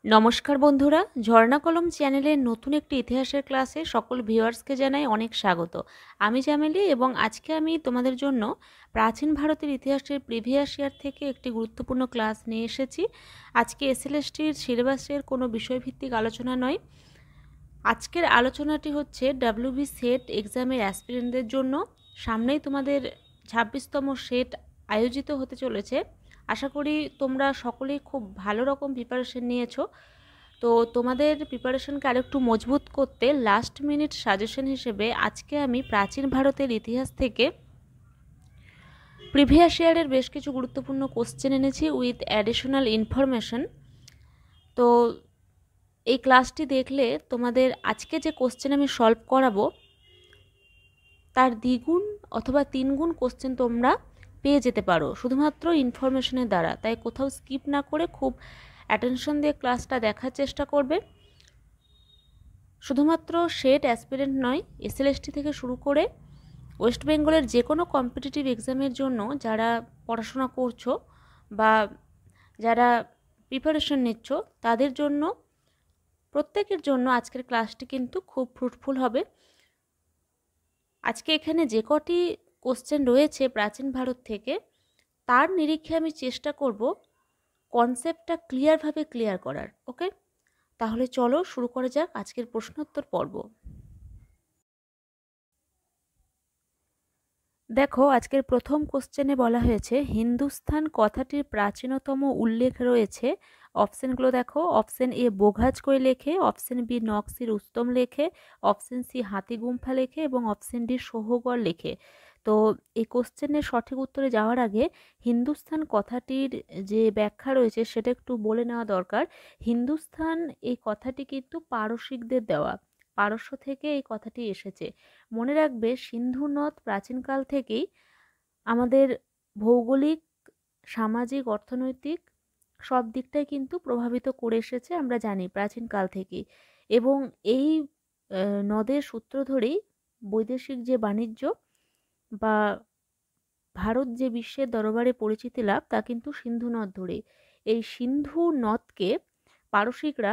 নমস্কার বন্ধুরা, ঝর্ণা কলম চ্যানেলের নতুন একটি ইতিহাসের ক্লাসে সকল ভিউয়ার্সকে জানাই অনেক স্বাগত। আমি জামেলি এবং আজকে আমি তোমাদের জন্য প্রাচীন ভারতের ইতিহাসের প্রিভিয়াস ইয়ার থেকে একটি গুরুত্বপূর্ণ ক্লাস নিয়ে এসেছি। আজকে এসএলএসটির সিলেবাসের কোনো বিষয়ভিত্তিক আলোচনা নয়। আজকের আলোচনাটি হচ্ছে ডাব্লিউবি সেট এক্সামের অ্যাসপিরেন্টদের জন্য। সামনেই তোমাদের 26তম সেট আয়োজিত হতে চলেছে। আশা করি তোমরা সকলেই খুব ভালো রকম প্রিপারেশন নিয়েছো। তো তোমাদের প্রিপারেশনকে আরেকটু মজবুত করতে লাস্ট মিনিট সাজেশন হিসেবে আজকে আমি প্রাচীন ভারতের ইতিহাস থেকে প্রিভিয়াস ইয়ারের বেশ কিছু গুরুত্বপূর্ণ কোশ্চেন এনেছি উইথ অ্যাডিশনাল ইনফরমেশন। তো এই ক্লাসটি দেখলে তোমাদের আজকে যে কোশ্চেন আমি সলভ করাবো তার দ্বিগুণ অথবা তিনগুণ কোশ্চেন তোমরা পেয়ে যেতে পারো শুধুমাত্র ইনফরমেশনের দ্বারা। তাই কোথাও স্কিপ না করে খুব অ্যাটেনশন দিয়ে ক্লাসটা দেখার চেষ্টা করবে। শুধুমাত্র সেট অ্যাসপিরেন্ট নয়, এসএলএসটি থেকে শুরু করে ওয়েস্ট বেঙ্গলের যে কোনো কম্পিটিটিভ এক্সামের জন্য যারা পড়াশোনা করছো বা যারা প্রিপারেশন নিচ্ছ তাদের জন্য প্রত্যেকের জন্য আজকের ক্লাসটি কিন্তু খুব ফ্রুটফুল হবে। আজকে এখানে যে কটি কোশ্চেন রয়েছে প্রাচীন ভারত থেকে তার নিরীক্ষে আমি চেষ্টা করব কনসেপ্টটা ক্লিয়ারভাবে ক্লিয়ার করার। ওকে, তাহলে চলো শুরু করা যাক আজকের প্রশ্নোত্তর পর্ব। দেখো, আজকের প্রথম কোশ্চেনে বলা হয়েছে হিন্দুস্তান কথাটির প্রাচীনতম উল্লেখ রয়েছে। অপশনগুলো দেখো, অপশন এ বোঘাজকই লেখে, অপশন বি নকশি রুস্তম লেখে, অপশন সি হাতিগুম্ফা লেখে এবং অপশন ডি সোহগড় লেখে। তো এই কোশ্চেনের সঠিক উত্তরে যাওয়ার আগে হিন্দুস্তান কথাটির যে ব্যাখ্যা রয়েছে সেটা একটু বলে নেওয়া দরকার। হিন্দুস্তান এই কথাটি কিন্তু পারসিকদের দেওয়া, পারস্য থেকে এই কথাটি এসেছে। মনে রাখবে সিন্ধু নদ প্রাচীনকাল থেকেই আমাদের ভৌগোলিক, সামাজিক, অর্থনৈতিক সব দিকটাই কিন্তু প্রভাবিত করে এসেছে, আমরা জানি প্রাচীনকাল থেকেই। এবং এই নদের সূত্র ধরেই বৈদেশিক যে বাণিজ্য বা ভারত যে বিশ্বের দরবারে পরিচিতি লাভ তা কিন্তু সিন্ধু নদ ধরে। এই সিন্ধু নদকে পারসিকরা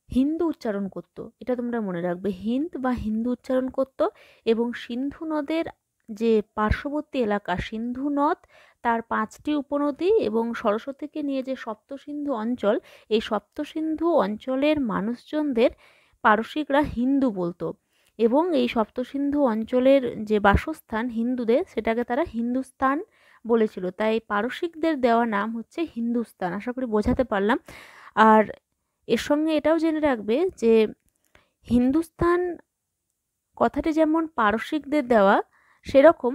হিন্দু উচ্চারণ করত, এটা তোমরা মনে রাখবে, হিন্দ বা হিন্দু উচ্চারণ করত। এবং সিন্ধু নদের যে পার্শ্ববর্তী এলাকা সিন্ধু নদ, তার 5টি উপনদী এবং সরস্বতীকে নিয়ে যে সপ্তসিন্ধু অঞ্চল, এই সপ্তসিন্ধু অঞ্চলের মানুষজনদের পারসিকরা হিন্দু বলতো। এবং এই সপ্তসিন্ধু অঞ্চলের যে বাসস্থান হিন্দুদের সেটাকে তারা হিন্দুস্তান বলেছিল। তাই পারসিকদের দেওয়া নাম হচ্ছে হিন্দুস্তান। আশা করি বোঝাতে পারলাম। আর এর সঙ্গে এটাও জেনে রাখবে যে হিন্দুস্তান কথাটি যেমন পারসিকদের দেওয়া, সেরকম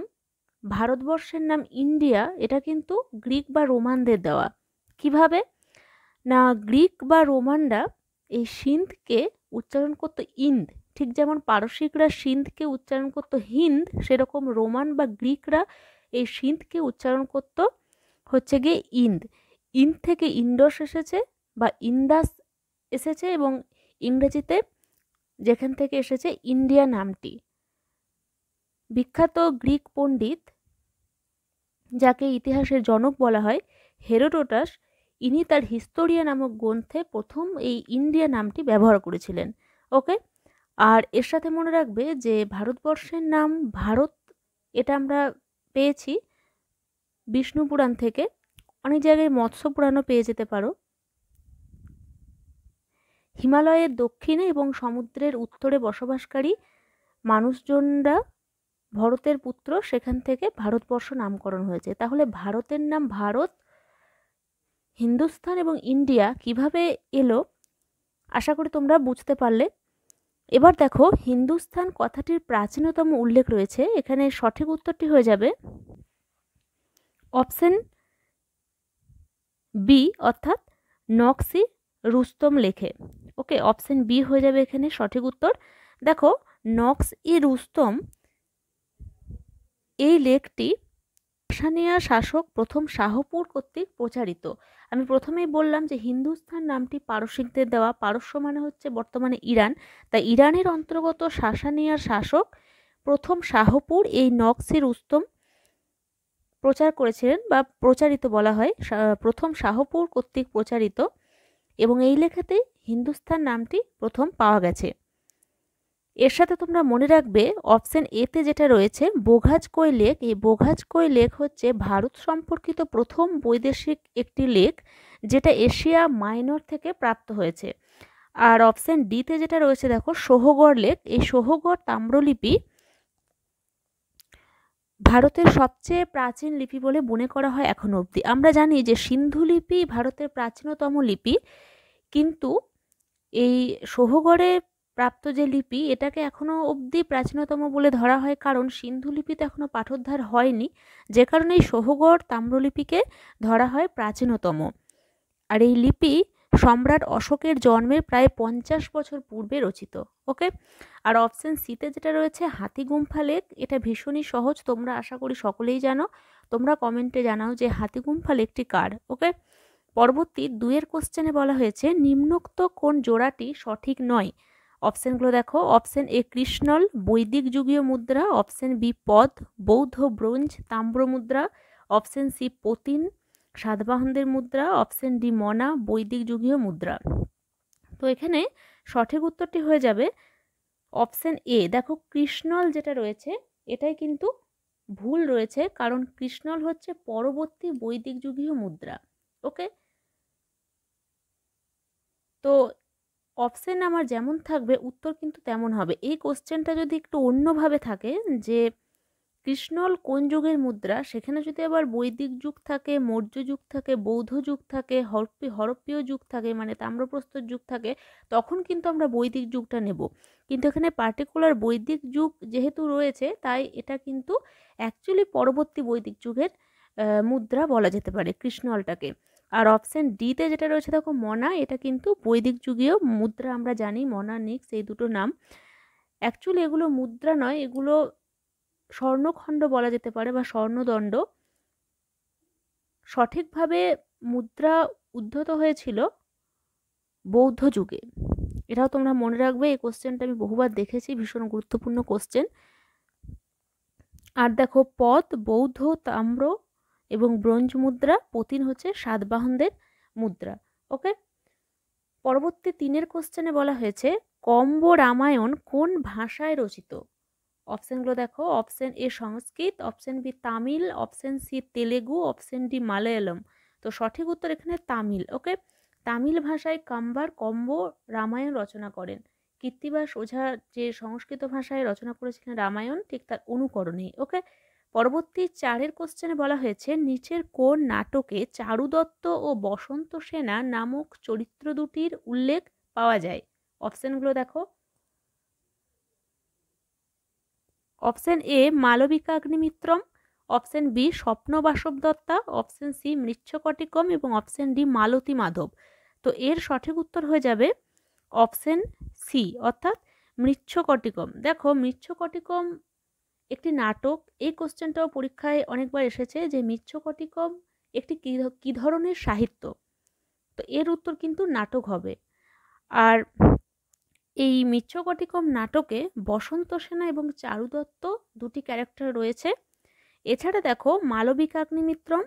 ভারতবর্ষের নাম ইন্ডিয়া এটা কিন্তু গ্রিক বা রোমানদের দেওয়া। কিভাবে না, গ্রিক বা রোমানরা এই সিন্ধকে উচ্চারণ করতো ইন্দ, ঠিক যেমন পারসিকরা সিন্ধকে উচ্চারণ করতো হিন্দ, সেরকম রোমান বা গ্রিকরা এই সিন্ধকে উচ্চারণ করতো হচ্ছে গিয়ে ইন্দ। ইন্দ থেকে ইন্ডস এসেছে বা ইন্দাস এসেছে এবং ইংরেজিতে যেখান থেকে এসেছে ইন্ডিয়া নামটি। বিখ্যাত গ্রিক পণ্ডিত যাকে ইতিহাসের জনক বলা হয়, হেরোডোটাস, ইনি তার হিস্টোরিয়া নামক গ্রন্থে প্রথম এই ইন্ডিয়া নামটি ব্যবহার করেছিলেন। ওকে, আর এর সাথে মনে রাখবে যে ভারতবর্ষের নাম ভারত এটা আমরা পেয়েছি বিষ্ণু পুরাণ থেকে, অনেক জায়গায় মৎস্য পুরাণও পেয়ে যেতে পারো। হিমালয়ের দক্ষিণে এবং সমুদ্রের উত্তরে বসবাসকারী মানুষজনরা ভরতের পুত্র, সেখান থেকে ভারতবর্ষ নামকরণ হয়েছে। তাহলে ভারতের নাম ভারত, হিন্দুস্তান এবং ইন্ডিয়া কিভাবে এলো আশা করি তোমরা বুঝতে পারলে। এবার দেখো, হিন্দুস্তান কথাটির প্রাচীনতম উল্লেখ রয়েছে, এখানে সঠিক উত্তরটি হয়ে যাবে অপশন বি, অর্থাৎ নকশি রুস্তম লেখে। ওকে, অপশন বি হয়ে যাবে এখানে সঠিক উত্তর। দেখো, নকশ-ই রুস্তম এই লেখটি সাসানিয়া শাসক প্রথম শাহপুর কর্তৃক প্রচারিত। আমি প্রথমেই বললাম যে হিন্দুস্তান নামটি পারসিকদের দেওয়া, পারস্য মানে হচ্ছে বর্তমানে ইরান, তাই ইরানের অন্তর্গত সাসানিয়ার শাসক প্রথম শাহপুর এই নকশি রুস্তম প্রচার করেছিলেন বা প্রচারিত বলা হয়, প্রথম শাহপুর কর্তৃক প্রচারিত এবং এই লেখাতেই হিন্দুস্তান নামটি প্রথম পাওয়া গেছে। এর সাথে তোমরা মনে রাখবে অপশন এতে যেটা রয়েছে বোঘাজকই লেক, এই বোঘাজকই লেক হচ্ছে ভারত সম্পর্কিত প্রথম বৈদেশিক একটি লেক যেটা এশিয়া মাইনর থেকে প্রাপ্ত হয়েছে। আর অপশন ডিতে যেটা রয়েছে দেখো সোহগড় লেক, এই সোহগড় তাম্রলিপি ভারতের সবচেয়ে প্রাচীন লিপি বলে মনে করা হয় এখনো অবধি। আমরা জানি যে সিন্ধু লিপি ভারতের প্রাচীনতম লিপি, কিন্তু এই সোহগড়ে প্রাপ্ত যে লিপি এটাকে এখনো অবধি প্রাচীনতম বলে ধরা হয়, কারণ সিন্ধু লিপিতে এখনো পাঠোদ্ধার হয়নি, যে কারণে এই সোহগড় তাম্রলিপিকে ধরা হয় প্রাচীনতম। আর এই লিপি সম্রাট অশোকের জন্মের প্রায় 50 বছর পূর্বে রচিত। ওকে। আর অপশন সিতে যেটা রয়েছে হাতিগুম্ফা লেক, এটা ভীষণই সহজ, তোমরা আশা করি সকলেই জানো। তোমরা কমেন্টে জানাও যে হাতিগুম্ফা লেকটি কার। ওকে। পরবর্তী 2 কোশ্চেনে বলা হয়েছে নিম্নোক্ত কোন জোড়াটি সঠিক নয়। অপশনগুলো দেখো, অপশন এ কৃষ্ণল বৈদিক যুগীয় মুদ্রা, অপশন বি পদ বৌদ্ধ ব্রোঞ্জ তাম্র মুদ্রা, অপশন সি পতিন সাতবাহনদের মুদ্রা, অপশন ডি মনা বৈদিক যুগীয় মুদ্রা। তো এখানে সঠিক উত্তরটি হয়ে যাবে অপশন এ। দেখো কৃষ্ণল যেটা রয়েছে এটাই কিন্তু ভুল রয়েছে, কারণ কৃষ্ণল হচ্ছে পরবর্তী বৈদিক যুগীয় মুদ্রা। ওকে। তো অপশন আমার যেমন থাকবে উত্তর কিন্তু তেমন হবে। এই কোশ্চেনটা যদি একটু অন্যভাবে থাকে যে কৃষ্ণল কোন যুগের মুদ্রা, সেখানে যদি আবার বৈদিক যুগ থাকে, মৌর্য যুগ থাকে, বৌদ্ধ যুগ থাকে, হরপ্পীয় যুগ থাকে, মানে তাম্রপ্রস্তর যুগ থাকে, তখন কিন্তু আমরা বৈদিক যুগটা নেব। কিন্তু এখানে পার্টিকুলার বৈদিক যুগ যেহেতু রয়েছে, তাই এটা কিন্তু অ্যাকচুয়ালি পরবর্তী বৈদিক যুগের মুদ্রা বলা যেতে পারে কৃষ্ণলটাকে। আর অপশন ডিতে যেটা রয়েছে দেখো মনা, এটা কিন্তু বৈদিক যুগীয় মুদ্রা। আমরা জানি মনা নিক্স এই দুটো নাম, অ্যাকচুয়ালি এগুলো মুদ্রা নয়, এগুলো স্বর্ণখণ্ড বলা যেতে পারে বা স্বর্ণদণ্ড। সঠিকভাবে মুদ্রা উদ্ধৃত হয়েছিল বৌদ্ধ যুগে। এটাও তোমরা মনে রাখবে, এই কোশ্চেনটা আমি বহুবার দেখেছি, ভীষণ গুরুত্বপূর্ণ কোশ্চেন। আর দেখো পদ বৌদ্ধ তাম্র এবং ব্রোঞ্জ মুদ্রা, পতিন হচ্ছে সাতবাহনদের মুদ্রা। ওকে। পরবর্তী 3 কোশ্চেনে বলা হয়েছে কম্ব রামায়ণ কোন ভাষায় রচিত। অপশনগুলো দেখো, option A Sanskrit, option B Tamil, option C Telugu, option D Malayalam. তো সঠিক উত্তর এখানে তামিল। ওকে। তামিল ভাষায় কম্ব রামায়ণ রচনা করেন। কৃত্তিবাস ওঝা যে সংস্কৃত ভাষায় রচনা করেছিলেন রামায়ণ, ঠিক তার অনুকরণে। ওকে। পরবর্তী 4 কোশ্চেনে বলা হয়েছে নিচের কোন নাটকে চারুদত্ত ও বসন্ত সেনা নামক চরিত্র দুটির উল্লেখ পাওয়া যায়। অপশনগুলো দেখো, অপশন এ মালবিকাগ্নিমিত্রম, অপশন বি স্বপ্ন বাসব দত্তা, অপশন সি মৃচ্ছকটিকম এবং অপশন ডি মালতী মাধব। তো এর সঠিক উত্তর হয়ে যাবে অপশন সি, অর্থাৎ মৃচ্ছকটিকম। দেখো মৃচ্ছকটিকম একটি নাটক, এই কোশ্চেনটাও পরীক্ষায় অনেকবার এসেছে যে মৃচ্ছকটিকম একটি কি ধরনের সাহিত্য। তো এর উত্তর কিন্তু নাটক হবে। আর এই মৃচ্ছকটিকম নাটকে বসন্ত সেনা এবং চারুদত্ত দুটি ক্যারেক্টার রয়েছে। এছাড়া দেখো মালবিকাগ্নিমিত্রম,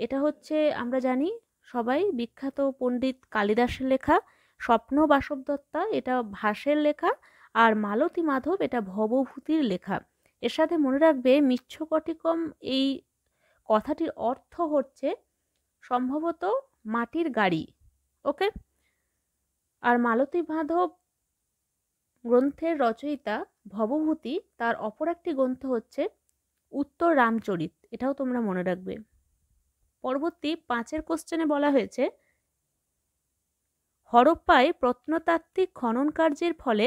এটা হচ্ছে আমরা জানি সবাই বিখ্যাত পণ্ডিত কালিদাসের লেখা, স্বপ্ন বাসব দত্তা এটা ভাসের লেখা, আর মালতী মাধব এটা ভবভূতির লেখা। এর সাথে মনে রাখবে মৃচ্ছকটিকম এই কথাটির অর্থ হচ্ছে সম্ভবত মাটির গাড়ি। ওকে। আর মালতী মাধব গ্রন্থের রচয়িতা ভবভূতি, তার অপর একটি গ্রন্থ হচ্ছে উত্তর রামচরিত, এটাও তোমরা মনে রাখবে। পরবর্তী 5 কোশ্চেনে বলা হয়েছে হরপ্পায় প্রত্নতাত্ত্বিক খনন কার্যের ফলে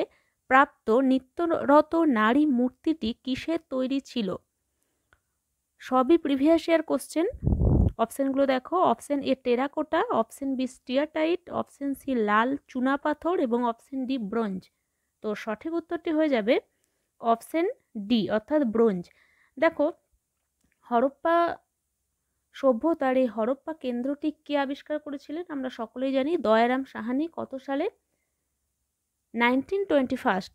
প্রাপ্ত নিত্যরত নারী মূর্তিটি কিসের তৈরি ছিল। সবই প্রিভিয়াস ইয়ার কোশ্চেন। অপশনগুলো দেখো, option A terracotta, option B steatite, option C লাল চুনা পাথর এবং অপশন ডি ব্রোঞ্জ। তো সঠিক উত্তরটি হয়ে যাবে অপশন ডি, অর্থাৎ ব্রোঞ্জ। দেখো হরপ্পা সভ্যতার এই হরপ্পা কেন্দ্রটি কে আবিষ্কার করেছিলেন আমরা সকলেই জানি, দয়ারাম সাহানি। কত সালে? 1921।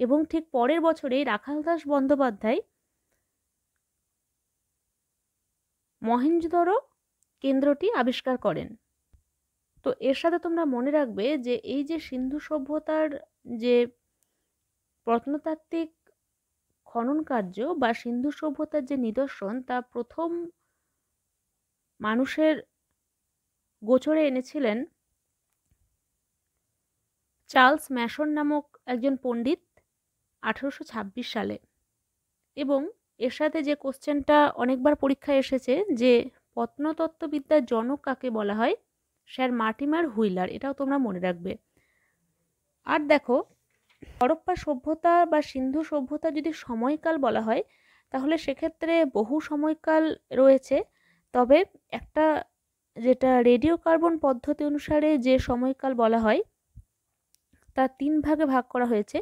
এবং ঠিক পরের বছরেই রাখালদাস বন্দ্যোপাধ্যায় মহেঞ্জোদড়ো কেন্দ্রটি আবিষ্কার করেন। তো এর সাথে তোমরা মনে রাখবে যে এই যে সিন্ধু সভ্যতার যে প্রত্নতাত্ত্বিক খনন কার্য বা সিন্ধু সভ্যতার যে নিদর্শন তা প্রথম মানুষের গোচরে এনেছিলেন চার্লস ম্যাসন নামক একজন পণ্ডিত 1826 সালে। এবং এর সাথে যে কোশ্চেনটা অনেকবার পরীক্ষায় এসেছে যে প্রত্নতত্ত্ববিদ্যার জনক কাকে বলা হয়, স্যার মার্টিমার হুইলার, এটাও তোমরা মনে রাখবে। আর দেখো, হরপ্পা সভ্যতা বা সিন্ধু সভ্যতা যদি সময়কাল বলা হয় তাহলে সেক্ষেত্রে বহু সময়কাল রয়েছে, তবে একটা যেটা রেডিও কার্বন পদ্ধতি অনুসারে যে সময়কাল বলা হয় তা 3 ভাগে ভাগ করা হয়েছে।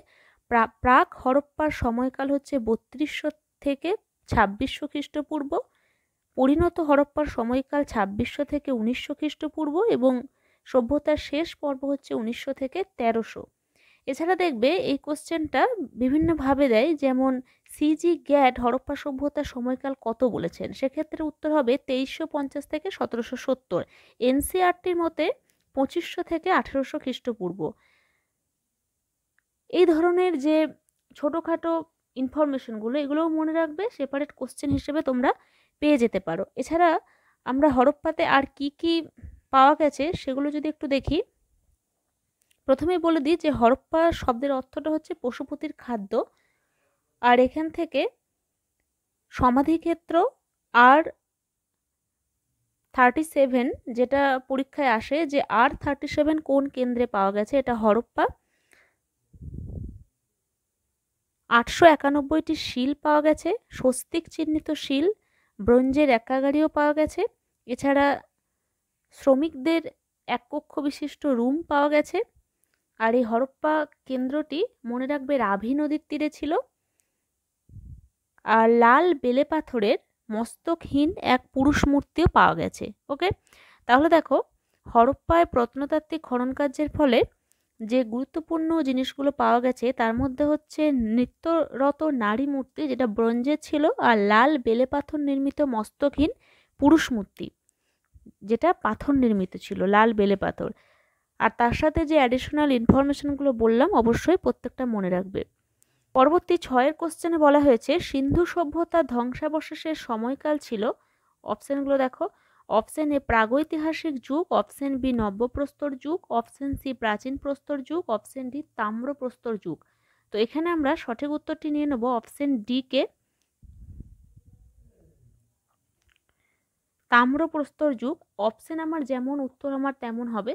প্রাক হরপ্পার সময়কাল হচ্ছে 3200 থেকে 2600 খ্রিস্টপূর্ব, পরিণত হরপ্পার সময়কাল 2600 থেকে 1900 খ্রিস্টপূর্ব এবং সভ্যতার শেষ পর্ব হচ্ছে 1900 থেকে 1300। এছাড়া দেখবে এই কোশ্চেনটা বিভিন্নভাবে দেয়, যেমন সিজি গ্যাট হরপ্পা সভ্যতার সময়কাল কত বলেছেন, সেক্ষেত্রে উত্তর হবে 2350 থেকে 1770। এনসিইআরটির মতে 2500 থেকে 1800 খ্রিস্টপূর্ব। এই ধরনের যে ছোটোখাটো ইনফরমেশনগুলো এগুলোও মনে রাখবে, সেপারেট কোশ্চেন হিসেবে তোমরা পেয়ে যেতে পারো। এছাড়া আমরা হরপ্পাতে আর কি কি পাওয়া গেছে সেগুলো যদি একটু দেখি, প্রথমেই বলে দিই যে হরপ্পা শব্দের অর্থটা হচ্ছে পশুপতির খাদ্য। আর এখান থেকে সমাধিক্ষেত্র R37 যেটা পরীক্ষায় আসে যে R37 কোন কেন্দ্রে পাওয়া গেছে, এটা হরপ্পা। 891টি শিল পাওয়া গেছে, স্বস্তিক চিহ্নিত শিল, ব্রোঞ্জের একাগারিও পাওয়া গেছে। এছাড়া শ্রমিকদের এক কক্ষ বিশিষ্ট রুম পাওয়া গেছে। আর এই হরপ্পা কেন্দ্রটি মনে রাখবে রাভি নদীর তীরে ছিল। আর লাল বেলে পাথরের মস্তকহীন এক পুরুষ মূর্তিও পাওয়া গেছে। ওকে, তাহলে দেখো হরপ্পায় প্রত্নতাত্ত্বিক খনন কার্যের ফলে যে গুরুত্বপূর্ণ জিনিসগুলো পাওয়া গেছে তার মধ্যে হচ্ছে নৃত্যরত নারী মূর্তি যেটা ব্রোঞ্জের ছিল, আর লাল বেলে পাথর নির্মিত মস্তকহীন পুরুষ মূর্তি যেটা পাথর নির্মিত ছিল, লাল বেলে পাথর। আর তার সাথে যে অ্যাডিশনাল ইনফরমেশনগুলো বললাম অবশ্যই প্রত্যেকটা মনে রাখবে। পরবর্তী 6 কোশ্চেনে বলা হয়েছে সিন্ধু সভ্যতা ধ্বংসাবশেষের সময়কাল ছিল। অপশনগুলো দেখো, অপশন এ প্রাগৈতিহাসিক যুগ, অপশন বি নব্যপ্রস্তর যুগ, অপশন সি প্রাচীন প্রস্তর যুগ, অপশন ডি তাম্রপ্রস্তর যুগ। তো এখানে আমরা সঠিক উত্তরটি নিয়ে নেব অপশন ডি কে, তাম্রপ্রস্তর যুগ। অপশন আমার যেমন, উত্তর আমার তেমন হবে।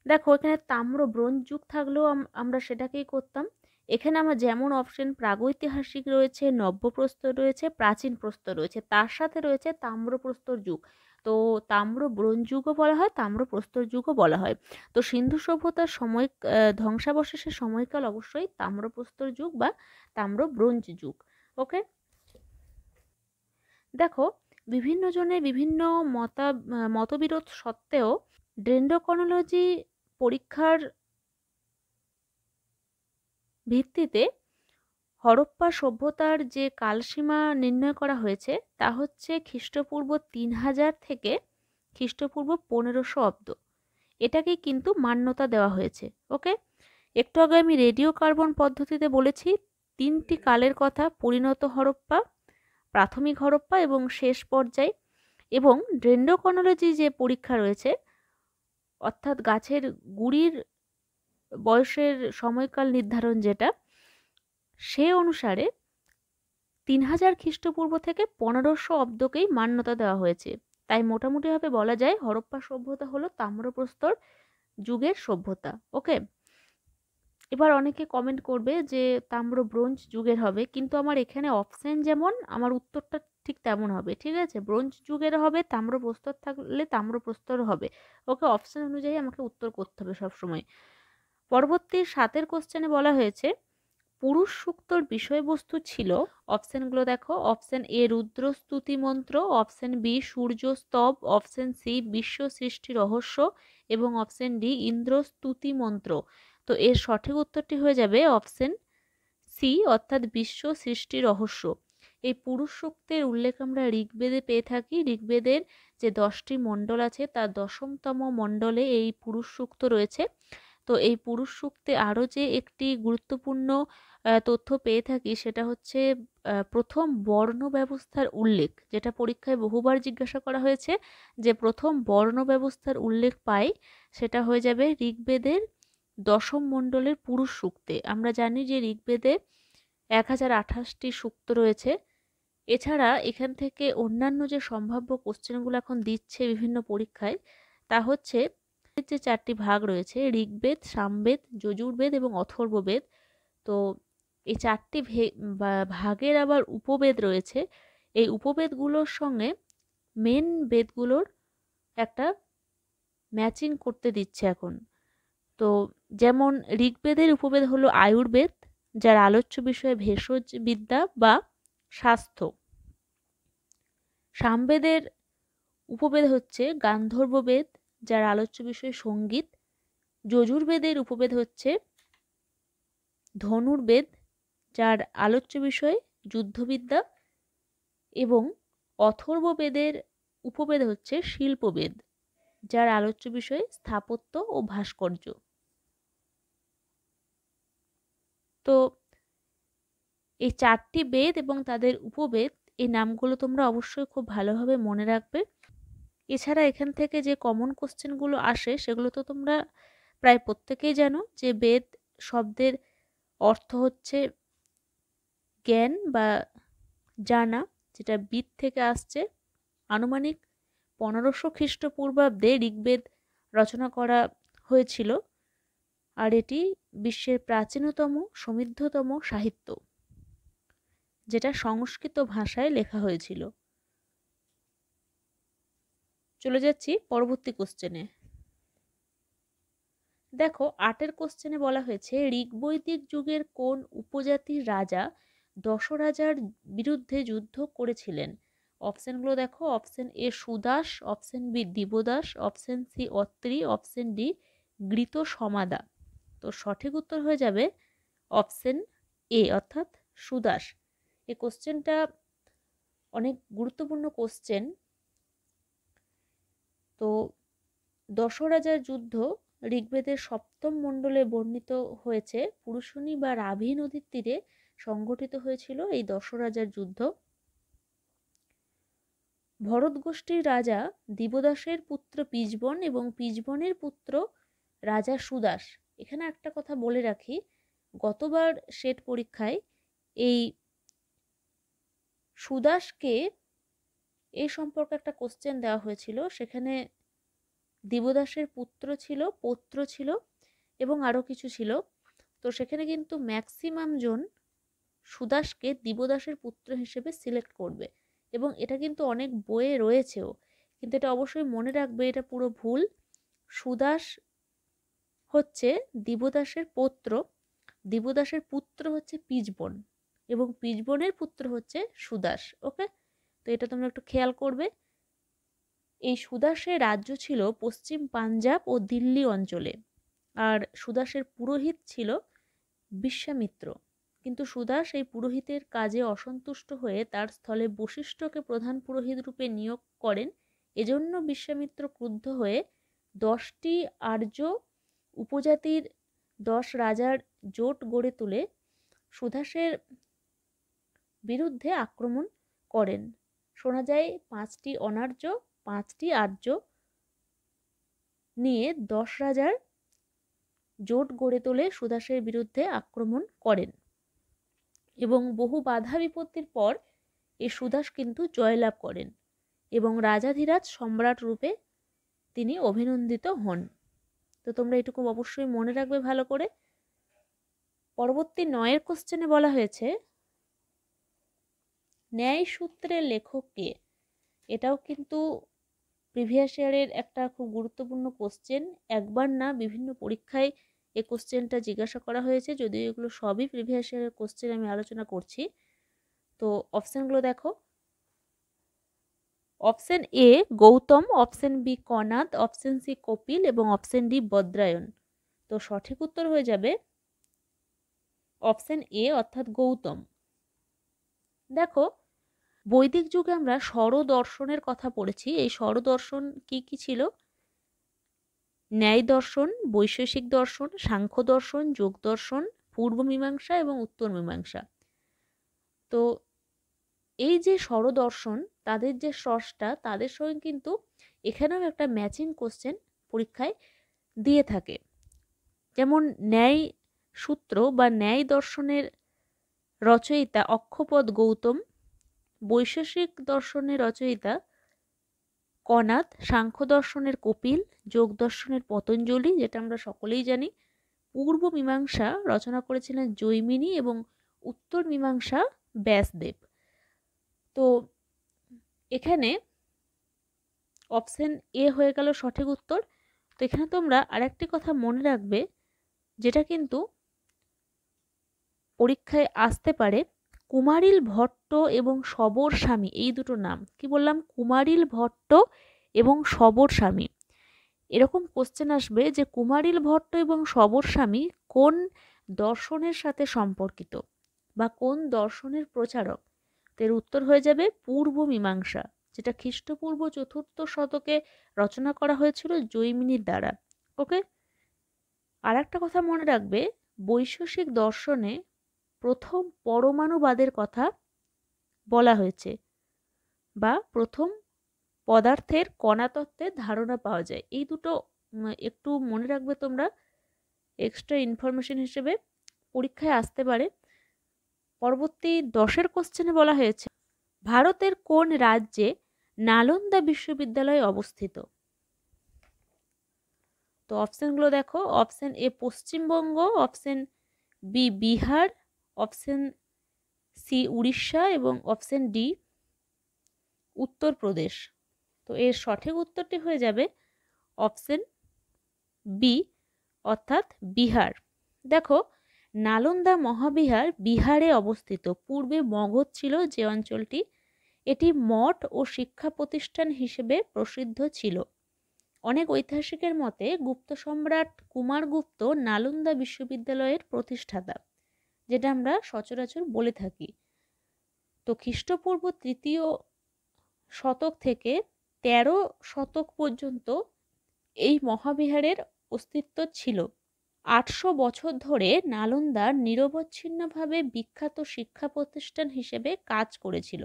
দেখো এখানে তাম্র ব্রোঞ্জ যুগ থাকলেও আমরা সেটাকেই করতাম। এখানে আমার যেমন অপশন প্রাগৈতিহাসিক রয়েছে, নব্যপ্রস্তর রয়েছে, প্রাচীন প্রস্তর রয়েছে, তার সাথে রয়েছে তাম্রপ্রস্তর যুগ। তো তাম্র ব্রোঞ্জ যুগও বলা হয়, তাম্রপ্রস্তর যুগও বলা হয়। তো সিন্ধু সভ্যতার সময় ধ্বংসাবশেষের সময়কাল অবশ্যই তাম্রপ্রস্তর যুগ বা তাম্র ব্রোঞ্জ যুগ। ওকে, দেখো বিভিন্ন জনের বিভিন্ন মতবিরোধ সত্ত্বেও ডেন্ড্রোক্রনোলজি পরীক্ষার ভিত্তিতে হরপ্পা সভ্যতার যে কালসীমা নির্ণয় করা হয়েছে তা হচ্ছে খ্রিস্টপূর্ব 3000 থেকে খ্রিস্টপূর্ব 1500 অব্দ। এটাকেই কিন্তু মান্যতা দেওয়া হয়েছে। ওকে, একটু আগে আমি রেডিও কার্বন পদ্ধতিতে বলেছি 3টি কালের কথা, পরিণত হরপ্পা, প্রাথমিক হরপ্পা এবং শেষ পর্যায়। এবং ডেন্ড্রোক্রনোলজি যে পরীক্ষা রয়েছে অর্থাৎ গাছের গুড়ির বয়সের সময়কাল নির্ধারণ যেটা, সে অনুসারে 3000 খ্রিস্টপূর্ব থেকে 1500 অব্দকেই মান্যতা দেওয়া হয়েছে। তাই মোটামুটিভাবে বলা যায় হরপ্পা সভ্যতা হলো তাম্রপ্রস্তর যুগের সভ্যতা। ওকে, এবার অনেকে কমেন্ট করবে যে তাম্র ব্রোঞ্জ যুগের হবে, কিন্তু আমার এখানে অপশন যেমন আমার উত্তরটা ঠিক তেমন হবে। ঠিক আছে, ব্রোঞ্জ যুগের হবে, তাম্রপ্রস্তর থাকলে তাম্রপ্রস্তর হবে। ওকে, অপশন অনুযায়ী আমাকে উত্তর করতে হবে সবসময়। পরবর্তী 7 কোশ্চেনে বলা হয়েছে পুরুষ সূক্তর বিষয়বস্তু ছিল। অপশনগুলো দেখো, অপশন এ রুদ্র স্তুতি মন্ত্র, অপশন বি সূর্য স্তব, অপশন সি বিশ্ব সৃষ্টি রহস্য এবং অপশন ডি ইন্দ্র স্তুতি মন্ত্র। তো এর সঠিক উত্তরটি হয়ে যাবে অপশন সি অর্থাৎ বিশ্ব সৃষ্টি রহস্য। এই পুরুষ সূক্তের উল্লেখ আমরা ঋগ্বেদে পেয়ে থাকি। ঋগ্বেদের যে 10টি মণ্ডল আছে তার 10তম মণ্ডলে এই পুরুষ সূক্ত রয়েছে। তো এই পুরুষ সূক্তে আরও যে একটি গুরুত্বপূর্ণ তথ্য পেয়ে থাকি সেটা হচ্ছে প্রথম বর্ণ ব্যবস্থার উল্লেখ, যেটা পরীক্ষায় বহুবার জিজ্ঞাসা করা হয়েছে যে প্রথম বর্ণ ব্যবস্থার উল্লেখ পাই, সেটা হয়ে যাবে ঋগ্বেদের 10ম মণ্ডলের পুরুষ সূক্তে। আমরা জানি যে ঋগ্বেদে 1028টি সূক্ত রয়েছে। এছাড়া এখান থেকে অন্যান্য যে সম্ভাব্য কোশ্চেনগুলো এখন দিচ্ছে বিভিন্ন পরীক্ষায়, তা হচ্ছে যে 4টি ভাগ রয়েছে ঋগ্বেদ, সামবেদ, যজুর্বেদ এবং অথর্ববেদ। তো এই 4টি ভাগের আবার উপবেদ রয়েছে। এই উপবেদগুলোর সঙ্গে মেন বেদগুলোর একটা ম্যাচিং করতে দিচ্ছে এখন। তো যেমন ঋগ্বেদের উপবেদ হলো আয়ুর্বেদ, যার আলোচ্য বিষয় ভেষজ বিদ্যা বা স্বাস্থ্য। সামবেদের উপবেদ হচ্ছে গান্ধর্ববেদ, যার আলোচ্য বিষয় সঙ্গীত। যজুর্বেদের উপবেদ হচ্ছে ধনুর্বেদ, যার আলোচ্য বিষয় যুদ্ধবিদ্যা। এবং অথর্ববেদের উপবেদ হচ্ছে শিল্পবেদ, যার আলোচ্য বিষয় স্থাপত্য ও ভাস্কর্য। তো এই 4টি বেদ এবং তাদের উপবেদ, এই নামগুলো তোমরা অবশ্যই খুব ভালোভাবে মনে রাখবে। এছাড়া এখান থেকে যে কমন কোশ্চেনগুলো আসে সেগুলো তো তোমরা প্রায় প্রত্যেকেই জানো, যে বেদ শব্দের অর্থ হচ্ছে জ্ঞান বা জানা, যেটা বিদ থেকে আসছে। আনুমানিক 1500 খ্রিস্টপূর্বাব্দে ঋগ্বেদ রচনা করা হয়েছিল, আর এটি বিশ্বের প্রাচীনতম সমৃদ্ধতম সাহিত্য, যেটা সংস্কৃত ভাষায় লেখা হয়েছিল। চলে যাচ্ছি পরবর্তী কোশ্চেনে। দেখো 8 কোশ্চেনে বলা হয়েছে ঋগ্বৈদিক যুগের কোন উপজাতির রাজা দশরাজার বিরুদ্ধে যুদ্ধ করেছিলেন? অপশনগুলো দেখো, option A Sudas, option B Divodas, option C Atri, option D Gritsamada. তো সঠিক উত্তর হয়ে যাবে অপশন এ অর্থাৎ সুদাস। এই কোশ্চেনটা অনেক গুরুত্বপূর্ণ কোশ্চেন। তো দশরাজার যুদ্ধ ঋগ্বেদের 7ম মণ্ডলে বর্ণিত হয়েছে। পুরুষনী বা রাভি নদীর তীরে সংঘটিত হয়েছিল এই দশরাজার যুদ্ধ। ভরত গোষ্ঠীর রাজা দিবদাসের পুত্র পিজবন এবং পিজবনের পুত্র রাজা সুদাস। এখানে একটা কথা বলে রাখি, গতবার সেট পরীক্ষায় এই সুদাসকে এই সম্পর্কে একটা কোশ্চেন দেওয়া হয়েছিল। সেখানে দিবদাসের পুত্র ছিল, পৌত্র ছিল এবং আরও কিছু ছিল। তো সেখানে কিন্তু ম্যাক্সিমাম জন সুদাসকে দিবদাসের পুত্র হিসেবে সিলেক্ট করবে, এবং এটা কিন্তু অনেক বইয়ে রয়েছেও, কিন্তু এটা অবশ্যই মনে রাখবে এটা পুরো ভুল। সুদাস হচ্ছে দিবদাসের পৌত্র, দিবদাসের পুত্র হচ্ছে পিজবন এবং পিজবনের পুত্র হচ্ছে সুদাস। ওকে, তো এটা তোমরা একটু খেয়াল করবে। এই সুদাসের রাজ্য ছিল পশ্চিম পাঞ্জাব ও দিল্লি অঞ্চলে, আর সুদাসের পুরোহিত ছিল বিশ্বামিত্র। কিন্তু সুদাস এই পুরোহিতের কাজে অসন্তুষ্ট হয়ে তার স্থলে বশিষ্ঠকে প্রধান পুরোহিত রূপে নিয়োগ করেন। এজন্য বিশ্বামিত্র ক্রুদ্ধ হয়ে 10টি আর্য উপজাতির 10 রাজার জোট গড়ে তুলে সুদাসের বিরুদ্ধে আক্রমণ করেন। শোনা যায় 5টি অনার্য, 5টি আর্য নিয়ে 10 রাজার জোট গড়ে তোলে সুদাসের বিরুদ্ধে আক্রমণ করেন, এবং বহু বাধা বিপত্তির পর এই সুদাস কিন্তু জয়লাভ করেন এবং রাজাধিরাজ সম্রাট রূপে তিনি অভিনন্দিত হন। তো তোমরা এটুকু অবশ্যই মনে রাখবে ভালো করে। পরবর্তী 9 কোশ্চেনে বলা হয়েছে ন্যায় সূত্রের লেখক কে? এটাও কিন্তু প্রিভিয়াস ইয়ারের একটা খুব গুরুত্বপূর্ণ কোশ্চেন। একবার না, বিভিন্ন পরীক্ষায় এই কোশ্চেনটা জিজ্ঞাসা করা হয়েছে, যদিও এগুলো সবই প্রিভিয়াস ইয়ারের কোশ্চেন আমি আলোচনা করছি। তো অপশানগুলো দেখো, option A Gautam, option B Kanad, option C Kapil এবং অপশন ডি বদ্রায়ন। তো সঠিক উত্তর হয়ে যাবে অপশন এ অর্থাৎ গৌতম। দেখো বৈদিক যুগে আমরা স্বরদর্শনের কথা পড়েছি। এই স্বরদর্শন কি কি ছিল? ন্যায় দর্শন, বৈশেষিক দর্শন, সাংখ্য দর্শন, যোগ দর্শন, পূর্ব মীমাংসা এবং উত্তর মীমাংসা। তো এই যে স্বরদর্শন, তাদের যে স্রষ্টা, তাদের সঙ্গে কিন্তু এখানেও একটা ম্যাচিং কোশ্চেন পরীক্ষায় দিয়ে থাকে। যেমন ন্যায় সূত্র বা ন্যায় দর্শনের রচয়িতা অক্ষপদ গৌতম, বৈশেষিক দর্শনের রচয়িতা কনাদ, সাংখ্য দর্শনের কপিল, যোগ দর্শনের পতঞ্জলি, যেটা আমরা সকলেই জানি। পূর্ব মীমাংসা রচনা করেছিলেন জৈমিনী এবং উত্তর মীমাংসা ব্যাসদেব। তো এখানে অপশন এ হয়ে গেল সঠিক উত্তর। তো এখানে তোমরা আরেকটি কথা মনে রাখবে, যেটা কিন্তু পরীক্ষায় আসতে পারে। কুমারিল ভট্ট এবং সবর স্বামী, এই দুটো নাম কি বললাম? কুমারিল ভট্ট এবং সবর স্বামী। এরকম কোশ্চেন আসবে যে কুমারিল ভট্ট এবং সবর স্বামী কোন দর্শনের সাথে সম্পর্কিত বা কোন দর্শনের প্রচারক? এর উত্তর হয়ে যাবে পূর্ব মীমাংসা, যেটা খ্রিস্টপূর্ব ৪র্থ শতকে রচনা করা হয়েছিল জৈমিনীর দ্বারা। ওকে, আর একটা কথা মনে রাখবে, বৈশেষিক দর্শনে প্রথম পরমাণুবাদের কথা বলা হয়েছে বা প্রথম পদার্থের কণাতত্ত্বের ধারণা পাওয়া যায়। এই দুটো একটু মনে রাখবে তোমরা, এক্সট্রা ইনফরমেশন হিসেবে পরীক্ষায় আসতে পারে। পরবর্তী 10 কোশ্চেনে বলা হয়েছে ভারতের কোন রাজ্যে নালন্দা বিশ্ববিদ্যালয় অবস্থিত? তো অপশনগুলো দেখো, option A Paschimbanga, option B Bihar, option C Orissa এবং অপশন ডি উত্তরপ্রদেশ। তো এর সঠিক উত্তরটি হয়ে যাবে অপশন বি, অর্থাৎ বিহার। দেখো, নালন্দা মহাবিহার বিহারে অবস্থিত। পূর্বে মগধ ছিল যে অঞ্চলটি, এটি মঠ ও শিক্ষা প্রতিষ্ঠান হিসেবে প্রসিদ্ধ ছিল। অনেক ঐতিহাসিকের মতে গুপ্ত সম্রাট কুমারগুপ্ত নালন্দা বিশ্ববিদ্যালয়ের প্রতিষ্ঠাতা, যেটা আমরা সচরাচর বলে থাকি। তো খ্রিস্টপূর্ব 3য় শতক থেকে 13 শতক পর্যন্ত এই মহাবিহারের অস্তিত্ব ছিল। 800 বছর ধরে নালন্দা নিরবচ্ছিন্নভাবে বিখ্যাত শিক্ষা প্রতিষ্ঠান হিসেবে কাজ করেছিল।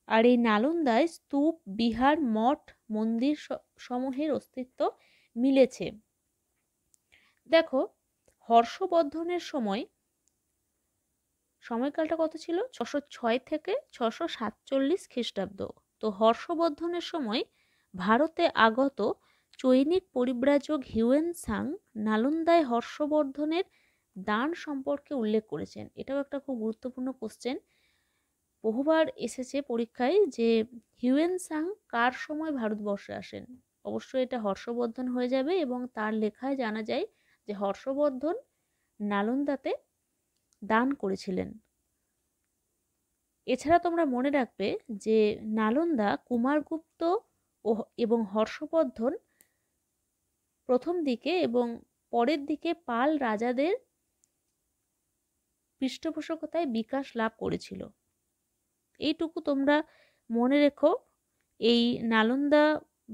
আর এই নালন্দায় স্তূপ, বিহার, মঠ, মন্দির সমূহের অস্তিত্ব মিলেছে। দেখো, হর্ষবর্ধনের সময়কালটা কত ছিল? 606 থেকে 647 খ্রিস্টাব্দ। তো হর্ষবর্ধনের সময় ভারতে আগত চৈনিক পরিব্রাজক হিউয়েন সাং নালন্দায় হর্ষবর্ধনের দান সম্পর্কে উল্লেখ করেছেন। এটাও একটা খুব গুরুত্বপূর্ণ কোশ্চেন, বহুবার এসেছে পরীক্ষায়, যে হিউয়েন সাং কার সময় ভারতবর্ষে আসেন? অবশ্যই এটা হর্ষবর্ধন হয়ে যাবে এবং তার লেখায় জানা যায় যে হর্ষবর্ধন নালন্দাতে দান করেছিলেন। এছাড়া তোমরা মনে রাখবে যে নালন্দা কুমারগুপ্ত এবং হর্ষবর্ধন প্রথম দিকে এবং পরের দিকে পাল রাজাদের পৃষ্ঠপোষকতায় বিকাশ লাভ করেছিল। এইটুকু তোমরা মনে রেখো এই নালন্দা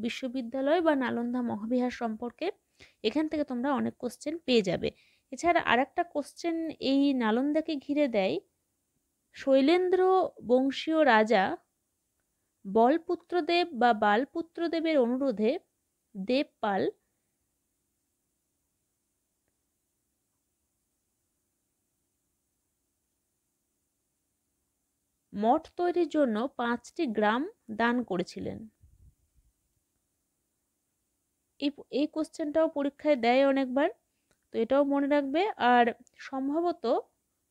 বিশ্ববিদ্যালয় বা নালন্দা মহাবিহার সম্পর্কে। এখান থেকে তোমরা অনেক কোশ্চেন পেয়ে যাবে। এছাড়া আরেকটা কোশ্চেন এই নালন্দাকে ঘিরে দেয়, শৈলেন্দ্র বংশীয় রাজা বলপুত্রদেব বা বালপুত্রদেবের অনুরোধে দেবপাল মঠ তৈরির জন্য 5টি গ্রাম দান করেছিলেন। এই কোশ্চেনটাও পরীক্ষায় দেয় অনেকবার, তো এটাও মনে রাখবে। আর সম্ভবত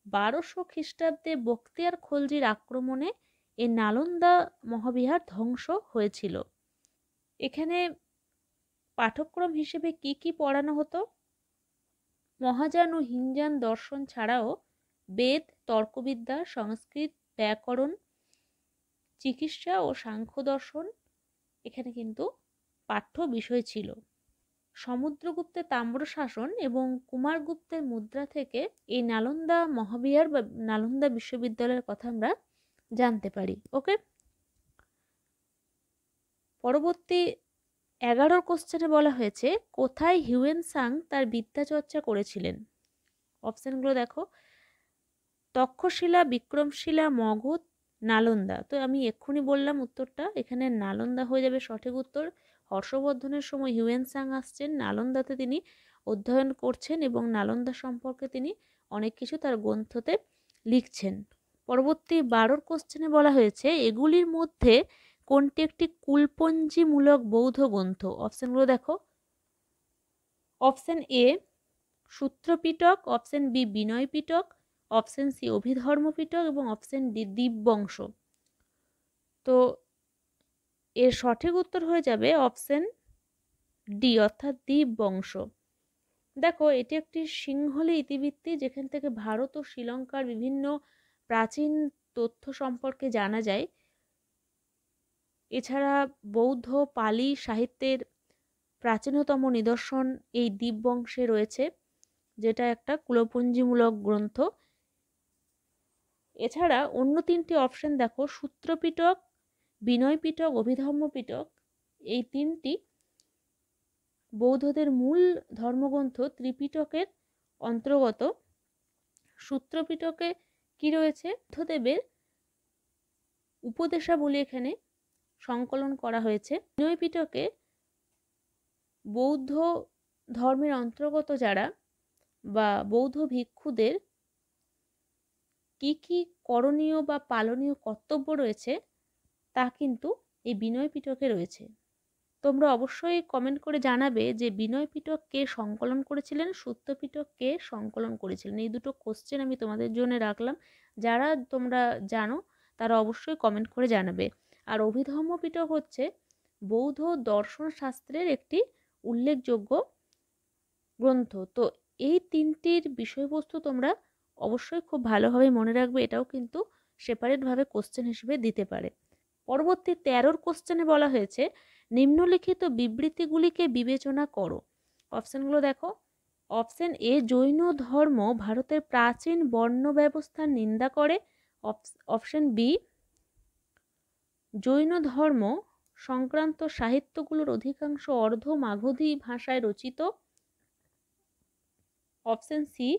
1200 খ্রিস্টাব্দে বখতিয়ার খলজির আক্রমণে এই নালন্দা মহাবিহার ধ্বংস হয়েছিল। এখানে পাঠ্যক্রম হিসেবে কি কি পড়ানো হতো? মহাযান ও হীনযান দর্শন ছাড়াও বেদ, তর্কবিদ্যা, সংস্কৃত, ব্যাকরণ, চিকিৎসা ও সাংখ্য দর্শন এখানে কিন্তু পাঠ্য বিষয় ছিল। সমুদ্রগুপ্তের তাম্রশাসন এবং কুমারগুপ্তের মুদ্রা থেকে এই নালন্দা মহাবিহার বা নালন্দা বিশ্ববিদ্যালয়ের কথা আমরা জানতে পারি। ওকে, পরবর্তী 11 কোশ্চেনে বলা হয়েছে কোথায় হিউয়েন সাং তার বিদ্যা চর্চা করেছিলেন। অপশনগুলো দেখো, তক্ষশিলা, বিক্রমশিলা, মগধ, নালন্দা। তো আমি এক্ষুনি বললাম উত্তরটা, এখানে নালন্দা হয়ে যাবে সঠিক উত্তর। হর্ষবর্ধনের সময় হিউয়েন সাং আসছেন, নালন্দাতে তিনি অধ্যয়ন করছেন এবং নালন্দা সম্পর্কে তিনি অনেক কিছু তার গ্রন্থতে লিখছেন। পরবর্তী 12 কোশ্চেনে বলা হয়েছে এগুলির মধ্যে কোনটি একটি কুলপঞ্জিমূলক বৌদ্ধ গ্রন্থ। অপশনগুলো দেখো, option A Sutrapitaka, option B Vinaya Pitaka, option C Abhidharma Pitaka এবং অপশন ডি দীপবংশ। তো এর সঠিক উত্তর হয়ে যাবে অপশন ডি অর্থাৎ দীপবংশ। দেখো, এটি একটি সিংহলী ইতিবৃত্তি যেখান থেকে ভারত ও শ্রীলঙ্কার বিভিন্ন প্রাচীন তথ্য সম্পর্কে জানা যায়। এছাড়া বৌদ্ধ পালি সাহিত্যের প্রাচীনতম নিদর্শন এই দীপবংশে রয়েছে, যেটা একটা কুলপঞ্জিমূলক গ্রন্থ। এছাড়া অন্য 3টি অপশন দেখো, সূত্রপিটক, বিনয় পিটক, অভিধর্ম পিটক, এই 3টি বৌদ্ধদের মূল ধর্মগ্রন্থ ত্রিপিটকের অন্তর্গত। সূত্রপিটকে কি রয়েছে, বুদ্ধদেবের উপদেশাবলী এখানে সংকলন করা হয়েছে। বিনয় পিটকে বৌদ্ধ ধর্মের অন্তর্গত যারা বা বৌদ্ধ ভিক্ষুদের কি কি করণীয় বা পালনীয় কর্তব্য রয়েছে তা কিন্তু এই বিনয় পিটকে রয়েছে। তোমরা অবশ্যই কমেন্ট করে জানাবে যে বিনয় পিটক কে সংকলন করেছিলেন, সূত্র পিটক কে সংকলন করেছিলেন। এই দুটো কোশ্চেন আমি তোমাদের জন্য রাখলাম, যারা তোমরা জানো তারা অবশ্যই কমেন্ট করে জানাবে। আর অভিধর্ম পিটক হচ্ছে বৌদ্ধ দর্শন শাস্ত্রের একটি উল্লেখযোগ্য গ্রন্থ। তো এই 3টির বিষয়বস্তু তোমরা অবশ্যই খুব ভালোভাবে মনে রাখবে, এটাও কিন্তু সেপারেটভাবে কোশ্চেন হিসেবে দিতে পারে। পরবর্তী 13 কোশ্চেনে বলা হয়েছে নিম্নলিখিত বিবৃতিগুলিকে বিবেচনা করো। অপশনগুলো দেখো, অপশন এ জৈন ধর্ম ভারতের প্রাচীন বর্ণ ব্যবস্থার নিন্দা করে, অপশন বি জৈন ধর্ম সংক্রান্ত সাহিত্যগুলোর অধিকাংশ অর্ধ মাগধী ভাষায় রচিত, অপশন সি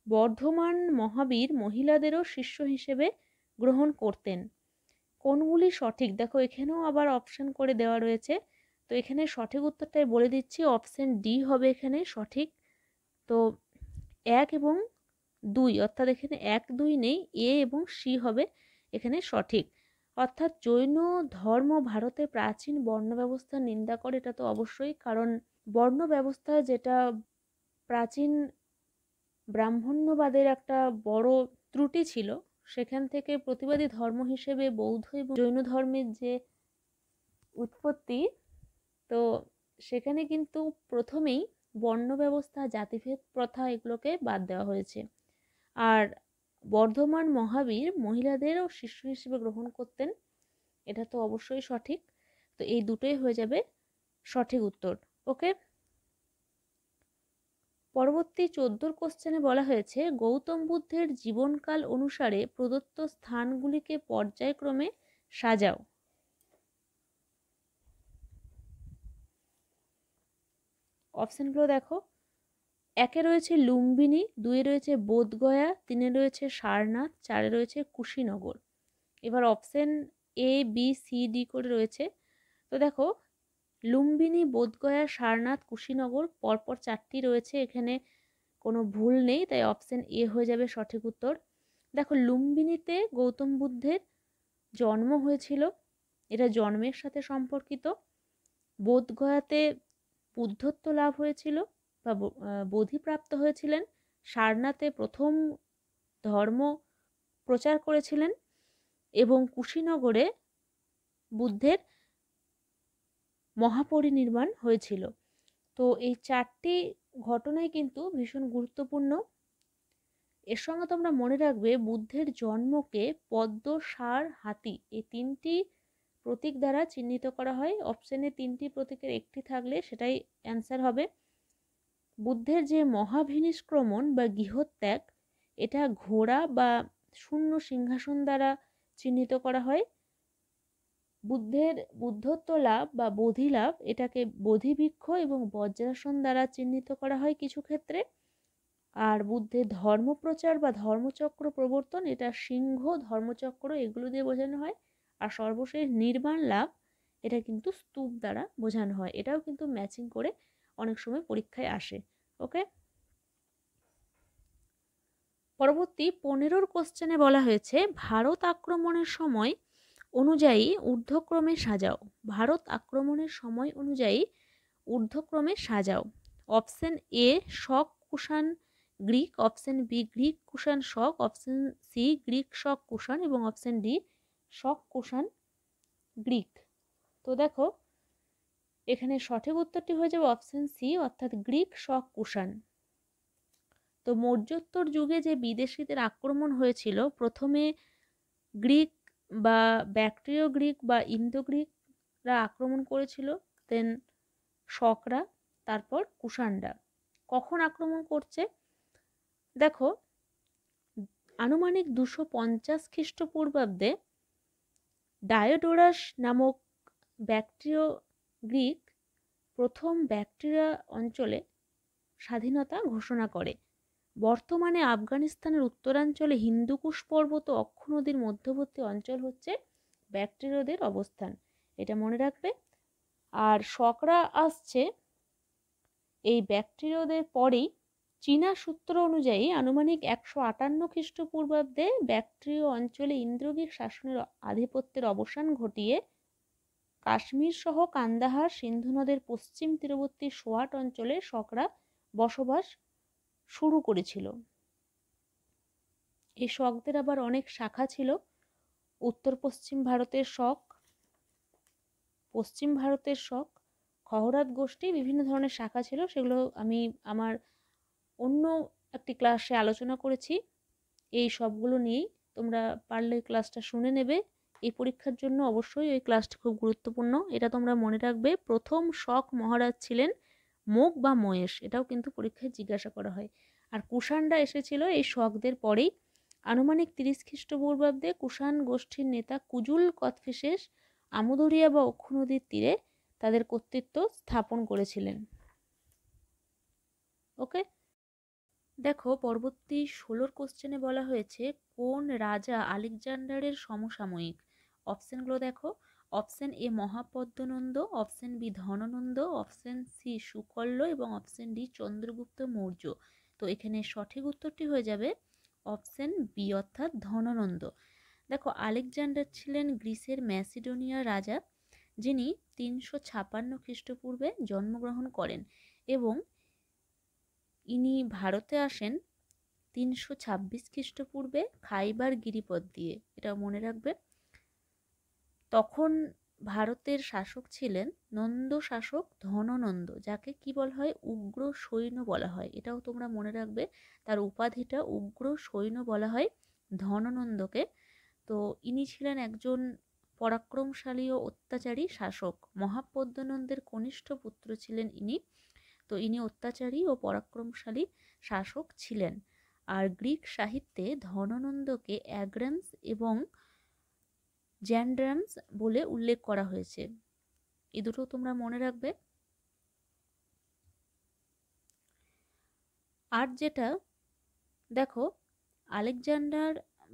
বর্ধমান মহাবীর মহিলাদেরও শিষ্য হিসেবে গ্রহণ করতেন। কোনগুলি সঠিক দেখো, এখানেও আবার অপশন করে দেওয়া রয়েছে। তো এখানে সঠিক উত্তরটাই বলে দিচ্ছি, অপশন ডি হবে এখানে সঠিক। তো 1 এবং 2 অর্থাৎ এখানে 1 2 নেই, এ এবং সি হবে এখানে সঠিক। অর্থাৎ জৈন ধর্ম ভারতের প্রাচীন বর্ণ ব্যবস্থার নিন্দা করে, এটা তো অবশ্যই, কারণ বর্ণ ব্যবস্থা যেটা প্রাচীন ব্রাহ্মণ্যবাদের একটা বড় ত্রুটি ছিল, সেখান থেকে প্রতিবাদী ধর্ম হিসেবে বৌদ্ধ এবং জৈন ধর্মের যে উৎপত্তি, তো সেখানে কিন্তু প্রথমেই বর্ণ ব্যবস্থা, জাতিভেদ প্রথা এগুলোকে বাদ দেওয়া হয়েছে। আর বর্ধমান মহাবীর মহিলাদেরও শিষ্য হিসেবে গ্রহণ করতেন, এটা তো অবশ্যই সঠিক। তো এই দুটোই হয়ে যাবে সঠিক উত্তর। ওকে, পরবর্তী 14 কোশ্চেনে বলা হয়েছে গৌতম বুদ্ধের জীবনকাল অনুসারে প্রদত্ত স্থানগুলিকে পর্যায়ক্রমে সাজাও। অপশনগুলো দেখো, 1-এ রয়েছে লুম্বিনী, 2-এ রয়েছে বোধগয়া, 3-এ রয়েছে সারনাথ, 4-এ রয়েছে কুশীনগর। এবার option A B C D করে রয়েছে। তো দেখো, লুম্বিনী, বোধগয়া, সারনাথ, কুশীনগর পরপর 4টি রয়েছে, এখানে কোনো ভুল নেই, তাই অপশন এ হয়ে যাবে সঠিক উত্তর। দেখো, লুম্বিনীতে গৌতম বুদ্ধের জন্ম হয়েছিল, এটা জন্মের সাথে সম্পর্কিত। বোধগয়াতে বুদ্ধত্ব লাভ হয়েছিল বা বোধিপ্রাপ্ত হয়েছিলেন। সারনাথে প্রথম ধর্ম প্রচার করেছিলেন এবং কুশীনগরে বুদ্ধের মহাপরিনির্বাণ হয়েছিল। তো এই 4টি ঘটনাই কিন্তু ভীষণ গুরুত্বপূর্ণ। এর সঙ্গে তোমরা মনে রাখবে বুদ্ধের জন্মকে পদ্ম, ষাঁড়, হাতি এই 3টি প্রতীক দ্বারা চিহ্নিত করা হয়। অপশানে 3টি প্রতীকের একটি থাকলে সেটাই অ্যান্সার হবে। বুদ্ধের যে মহাভিনিষ্ক্রমণ বা গৃহত্যাগ, এটা ঘোড়া বা শূন্য সিংহাসন দ্বারা চিহ্নিত করা হয়। বুদ্ধের বুদ্ধত্ব লাভ বা বোধি লাভ, এটাকে বোধিবৃক্ষ এবং বজ্রাসন দ্বারা চিহ্নিত করা হয় কিছু ক্ষেত্রে। আর বুদ্ধের ধর্মপ্রচার বা ধর্মচক্র প্রবর্তন, এটা সিংহ, ধর্মচক্র এগুলো দিয়ে বোঝানো হয়। আর সর্বশেষ নির্বাণ লাভ, এটা কিন্তু স্তূপ দ্বারা বোঝানো হয়। এটাও কিন্তু ম্যাচিং করে অনেক সময় পরীক্ষায় আসে। ওকে, পরবর্তী 15 কোশ্চেনে বলা হয়েছে ভারত আক্রমণের সময় অনুযায়ী ঊর্ধ্বক্রমে সাজাও। ভারত আক্রমণের সময় অনুযায়ী ঊর্ধ্বক্রমে সাজাও। Option A Shaka Kushan Greek, option B Greek Kushan Shaka, option C Greek Shaka Kushan এবং option D Shaka Kushan Greek. তো দেখো এখানে সঠিক উত্তরটি হয়ে যাবে অপশন সি, অর্থাৎ গ্রিক শক কুষাণ। তো মৌর্যোত্তর যুগে যে বিদেশিদের আক্রমণ হয়েছিল, প্রথমে গ্রিক বা ব্যাকট্রিয় গ্রিক বা ইন্দো গ্রিকরা আক্রমণ করেছিল, দেন শকরা, তারপর কুষাণরা। কখন আক্রমণ করছে দেখো, আনুমানিক 250 খ্রিস্টপূর্বাব্দে ডায়োডোরাস নামক ব্যাকট্রিয় গ্রিক প্রথম ব্যাকট্রিয়া অঞ্চলে স্বাধীনতা ঘোষণা করে। বর্তমানে আফগানিস্তানের উত্তরাঞ্চলে হিন্দুকুশ পর্বত ও অক্ষ নদীর মধ্যবর্তী অঞ্চল হচ্ছে ব্যাকট্রিয়দের অবস্থান, এটা মনে রাখবে। আর শকরা আসছে এই ব্যাকট্রিয়দের পরেই। চীনা সূত্র অনুযায়ী আনুমানিক 158 খ্রিস্টপূর্বাব্দে ব্যাকট্রিয় অঞ্চলে ইন্দ্রগিক শাসনের আধিপত্যের অবসান ঘটিয়ে কাশ্মীর সহ কান্দাহার, সিন্ধু নদের পশ্চিম তীরবর্তী সোয়াট অঞ্চলে শকরা বসবাস শুরু করেছিল। এই শকদের আবার অনেক শাখা ছিল। উত্তর পশ্চিম ভারতের শক, পশ্চিম ভারতের শক, খহরাত গোষ্ঠী, বিভিন্ন ধরনের শাখা ছিল। সেগুলো আমি আমার অন্য একটি ক্লাসে আলোচনা করেছি। এই সবগুলো নিয়েই তোমরা পারলে ক্লাসটা শুনে নেবে। এই পরীক্ষার জন্য অবশ্যই ওই ক্লাসটি খুব গুরুত্বপূর্ণ, এটা তোমরা মনে রাখবে। প্রথম শক মহারাজ ছিলেন মোগ বা মহেশ, এটাও কিন্তু পরীক্ষায় জিজ্ঞাসা করা হয়। আর কুষাণরা এসেছিল এই শকদের পরেই। আনুমানিক 30 খ্রিস্টপূর্বাব্দে কুষাণ গোষ্ঠীর নেতা কুজুল কথফিসেস আমুদরিয়া বা অক্ষ নদীর তীরে তাদের কর্তৃত্ব স্থাপন করেছিলেন। ওকে, দেখো পরবর্তী 16 কোশ্চেনে বলা হয়েছে কোন রাজা আলেকজান্ডারের সমসাময়িক। অপশনগুলো দেখো, option A Mahapadmananda, option B Dhanananda, option C Sukalya এবং অপশন ডি চন্দ্রগুপ্ত মৌর্য। তো এখানে সঠিক উত্তরটি হয়ে যাবে অপশন বি, অর্থাৎ ধননন্দ। দেখো আলেকজান্ডার ছিলেন গ্রিসের ম্যাসিডোনিয়ার রাজা, যিনি 356 খ্রিস্টপূর্বে জন্মগ্রহণ করেন এবং ইনি ভারতে আসেন 326 খ্রিস্টপূর্বে খাইবার গিরিপথ দিয়ে, এটা মনে রাখবে। তখন ভারতের শাসক ছিলেন নন্দ শাসক ধননন্দ, যাকে কি বলা হয় উগ্র সৈন্য বলা হয়, এটাও তোমরা মনে রাখবে। তার উপাধিটা উগ্র সৈন্য বলা হয় ধননন্দকে। তো ইনি ছিলেন একজন পরাক্রমশালী ও অত্যাচারী শাসক। মহাপদ্মনন্দের কনিষ্ঠ পুত্র ছিলেন ইনি। তো ইনি অত্যাচারী ও পরাক্রমশালী শাসক ছিলেন। আর গ্রিক সাহিত্যে ধননন্দকে অ্যাগ্রামস এবং জ্যান্ড্রামস বলে উল্লেখ করা হয়েছে, এই দুটো তোমরা মনে রাখবে। আর যেটা দেখো, আলেকজান্ডার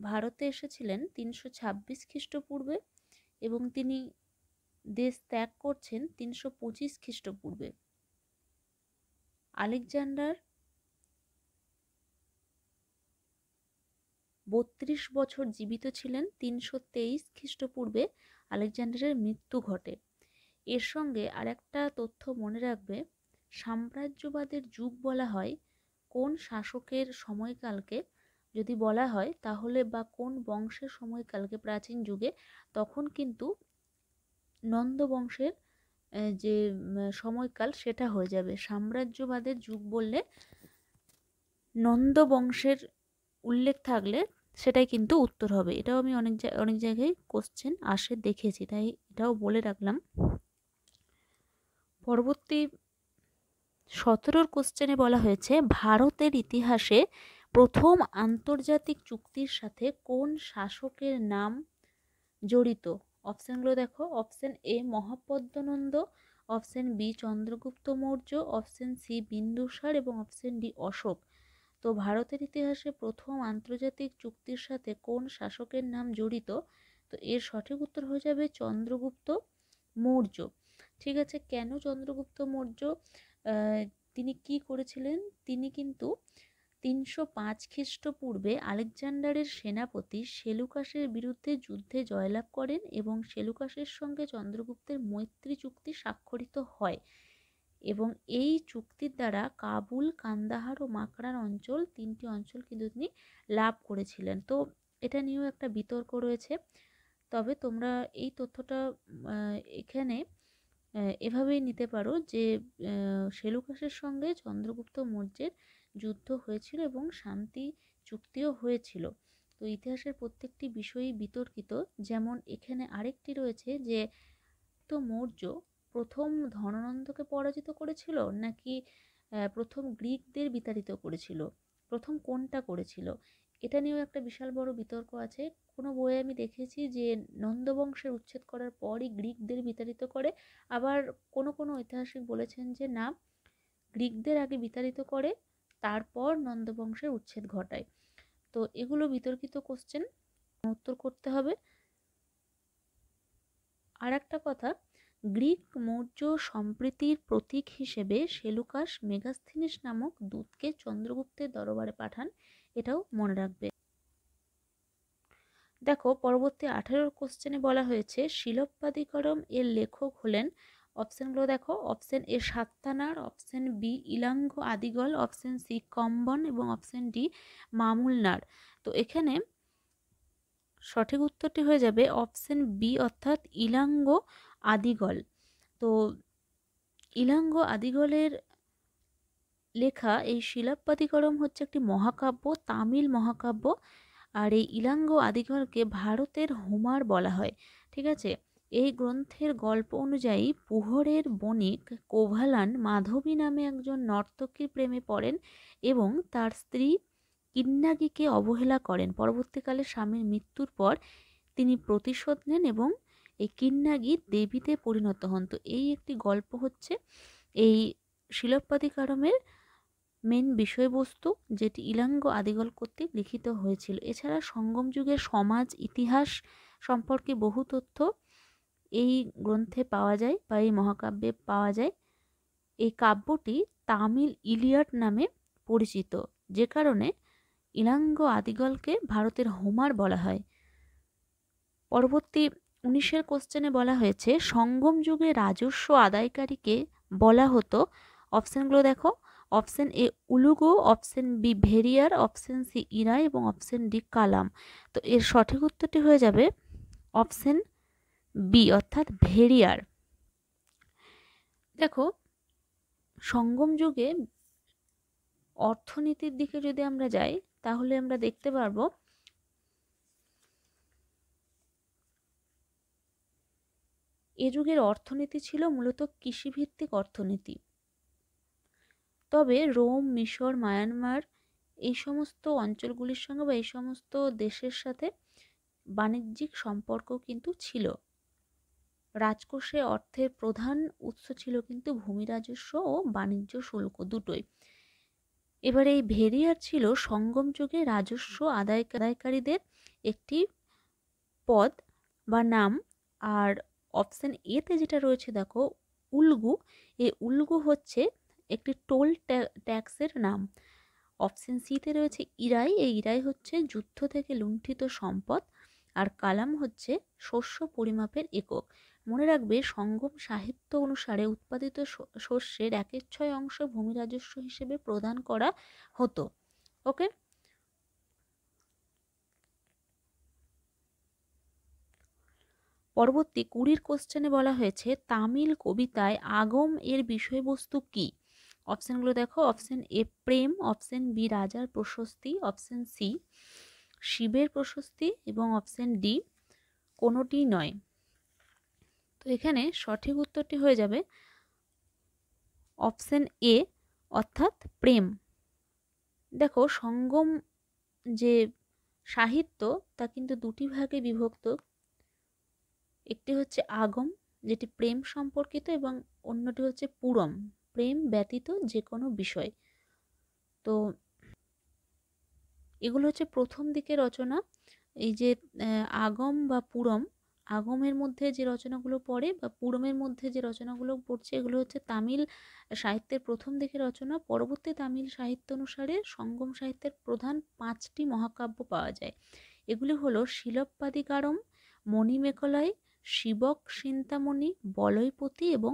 ভারতে এসেছিলেন 326 খ্রিস্টপূর্বে এবং তিনি দেশ ত্যাগ করছেন 325 খ্রিস্টপূর্বে। আলেকজান্ডার 32 বছর জীবিত ছিলেন। 323 খ্রিস্টপূর্বে আলেকজান্ডারের মৃত্যু ঘটে। এর সঙ্গে আরেকটা তথ্য মনে রাখবে, সাম্রাজ্যবাদের যুগ বলা হয় কোন শাসকের সময়কালকে যদি বলা হয় তাহলে, বা কোন বংশের সময়কালকে প্রাচীন যুগে, তখন কিন্তু নন্দ বংশের যে সময়কাল সেটা হয়ে যাবে। সাম্রাজ্যবাদের যুগ বললে নন্দ বংশের উল্লেখ থাকলে সেটাই কিন্তু উত্তর হবে। এটাও আমি অনেক জায়গায় কোশ্চেন আসে দেখেছি, তাই এটাও বলে রাখলাম। পরবর্তী 17 কোশ্চেনে বলা হয়েছে ভারতের ইতিহাসে প্রথম আন্তর্জাতিক চুক্তির সাথে কোন শাসকের নাম জড়িত। অপশানগুলো দেখো, option A Mahapadmananda, option B Chandragupta Maurya, option C Bindusara এবং অপশান ডি অশোক। তো ভারতের ইতিহাসে প্রথম আন্তর্জাতিক চুক্তির সাথে কোন শাসকের নাম জড়িত? তো এর সঠিক উত্তর হয়ে যাবে চন্দ্রগুপ্ত মৌর্য। ঠিক আছে, কেন চন্দ্রগুপ্ত মৌর্য? তিনি কি করেছিলেন? তিনি কিন্তু 305 খ্রিস্টপূর্বে আলেকজান্ডারের সেনাপতি সেলুকাসের বিরুদ্ধে যুদ্ধে জয়লাভ করেন এবং সেলুকাসের সঙ্গে চন্দ্রগুপ্তের মৈত্রী চুক্তি স্বাক্ষরিত হয় এবং এই চুক্তির দ্বারা কাবুল, কান্দাহার ও মাকড়ার অঞ্চল, 3টি অঞ্চল কিন্তু তিনি লাভ করেছিলেন। তো এটা নিয়েও একটা বিতর্ক রয়েছে, তবে তোমরা এই তথ্যটা এখানে এভাবেই নিতে পারো যে সেলুকাসের সঙ্গে চন্দ্রগুপ্ত মৌর্যের যুদ্ধ হয়েছিল এবং শান্তি চুক্তিও হয়েছিল। তো ইতিহাসের প্রত্যেকটি বিষয়ই বিতর্কিত। যেমন এখানে আরেকটি রয়েছে যে তো মৌর্য প্রথম ধননন্দকে পরাজিত করেছিল নাকি প্রথম গ্রিকদের বিতাড়িত করেছিল, প্রথম কোনটা করেছিল? এটা নিয়েও একটা বিশাল বড় বিতর্ক আছে। কোনো বইয়ে আমি দেখেছি যে নন্দবংশের উচ্ছেদ করার পরই গ্রিকদের বিতাড়িত করে, আবার কোনো কোনো ঐতিহাসিক বলেছেন যে না, গ্রিকদের আগে বিতাড়িত করে তারপর নন্দবংশের উচ্ছেদ ঘটায়। তো এগুলো বিতর্কিত কোশ্চেন, উত্তর করতে হবে। আর একটা কথা, গ্রিক মৌর্য সম্প্রীতির প্রতীক হিসেবে সেলুকাস মেগাস্থিনিস নামক দূতকে চন্দ্রগুপ্তের দরবারে পাঠান, এটাও মনে রাখবে। দেখো পরবর্তী 18 কোশ্চেনে বলা হয়েছে শিলপ্পাদিকরম এর লেখক হলেন। অপশানগুলো দেখো, option A Sattanar, option B Ilango Adigal, option C Kamban এবং অপশান ডি মামুলনার। তো এখানে সঠিক উত্তরটি হয়ে যাবে অপশান বি অর্থাৎ ইলাঙ্গ আদিগল। তো ইলাঙ্গ আদিগলের লেখা এই শিলাপ্পাদিকরম হচ্ছে একটি মহাকাব্য, তামিল মহাকাব্য। আর এই ইলাঙ্গ আদিগলকে ভারতের হোমার বলা হয়। ঠিক আছে, এই গ্রন্থের গল্প অনুযায়ী পুহরের বণিক কোভালান মাধবী নামে একজন নর্তকীর প্রেমে পড়েন এবং তার স্ত্রী কিন্নাগীকে অবহেলা করেন। পরবর্তীকালে স্বামীর মৃত্যুর পর তিনি প্রতিশোধ নেন এবং এই কিন্নাগী দেবীতে পরিণত হন। তো এই একটি গল্প হচ্ছে এই শিলপ্পাদিকারমের মেন বিষয়বস্তু, যেটি ইলাঙ্গ আদিগল কর্তৃক লিখিত হয়েছিল। এছাড়া সঙ্গম যুগের সমাজ ইতিহাস সম্পর্কে বহু তথ্য এই গ্রন্থে পাওয়া যায় বা এই মহাকাব্যে পাওয়া যায়। এই কাব্যটি তামিল ইলিয়াড নামে পরিচিত, যে কারণে ইলাঙ্গ আদিগলকে ভারতের হোমার বলা হয়। পরবর্তী 19 কোশ্চেনে বলা হয়েছে সঙ্গম যুগে রাজস্ব আদায়কারীকে বলা হতো। অপশানগুলো দেখো, অপশান এ উলুগু, অপশান বি ভেরিয়ার, অপশান সি ইরাই এবং অপশান ডি কালাম। তো এর সঠিক উত্তরটি হয়ে যাবে অপশান বি অর্থাৎ ভেরিয়ার। দেখো সঙ্গম যুগে অর্থনীতির দিকে যদি আমরা যাই তাহলে আমরা দেখতে পারবো এ যুগের অর্থনীতি ছিল মূলত কৃষিভিত্তিক অর্থনীতি। তবে রোম, মিশর, মায়ানমার এই সমস্ত অঞ্চলগুলির সঙ্গে বা এই সমস্ত দেশের সাথে বাণিজ্যিক সম্পর্ক কিন্তু ছিল। রাজকোষে অর্থের প্রধান উৎস ছিল কিন্তু ভূমি রাজস্ব ও বাণিজ্য শুল্ক দুটোই। এবার এই ভেরিয়ার ছিল সঙ্গম যুগে রাজস্ব আদায়কারীদের একটি পদ বা নাম। আর অপশান এতে যেটা রয়েছে দেখো উলগু, এই উলগু হচ্ছে একটি টোল ট্যাক্সের নাম। অপশান সিতে রয়েছে ইরাই, এই ইরাই হচ্ছে যুদ্ধ থেকে লুণ্ঠিত সম্পদ। আর কালাম হচ্ছে শস্য পরিমাপের একক। মনে রাখবে সঙ্গম সাহিত্য অনুসারে উৎপাদিত শস্যের 1/6 অংশ ভূমি রাজস্ব হিসেবে প্রদান করা হতো। ওকে, পরবর্তী 20 কোশ্চেনে বলা হয়েছে তামিল কবিতায় আগম এর বিষয়বস্তু কি? অপশানগুলো দেখো, অপশান এ প্রেম, অপশান বি রাজার প্রশস্তি, অপশান সি শিবের প্রশস্তি এবং অপশান ডি কোনোটি নয়। তো এখানে সঠিক উত্তরটি হয়ে যাবে অপশন এ, অর্থাৎ প্রেম। দেখো, সঙ্গম যে সাহিত্য তা কিন্তু দুটি ভাগে বিভক্ত। একটি হচ্ছে আগম, যেটি প্রেম সম্পর্কিত, এবং অন্যটি হচ্ছে পুরম, প্রেম ব্যতীত যে কোনো বিষয়। তো এগুলো হচ্ছে প্রথম দিকের রচনা। এই যে আগম বা পুরম, আগমের মধ্যে যে রচনাগুলো পড়ে বা পুরমের মধ্যে যে রচনাগুলো পড়ছে, এগুলো হচ্ছে তামিল সাহিত্যের প্রথম দিকের রচনা। পরবর্তী তামিল সাহিত্য অনুসারে সঙ্গম সাহিত্যের প্রধান 5টি মহাকাব্য পাওয়া যায়। এগুলি হলো শিলপ্পাদিকারম, মণিমেকলাই, শিবক চিন্তামণি, বলয়পতি এবং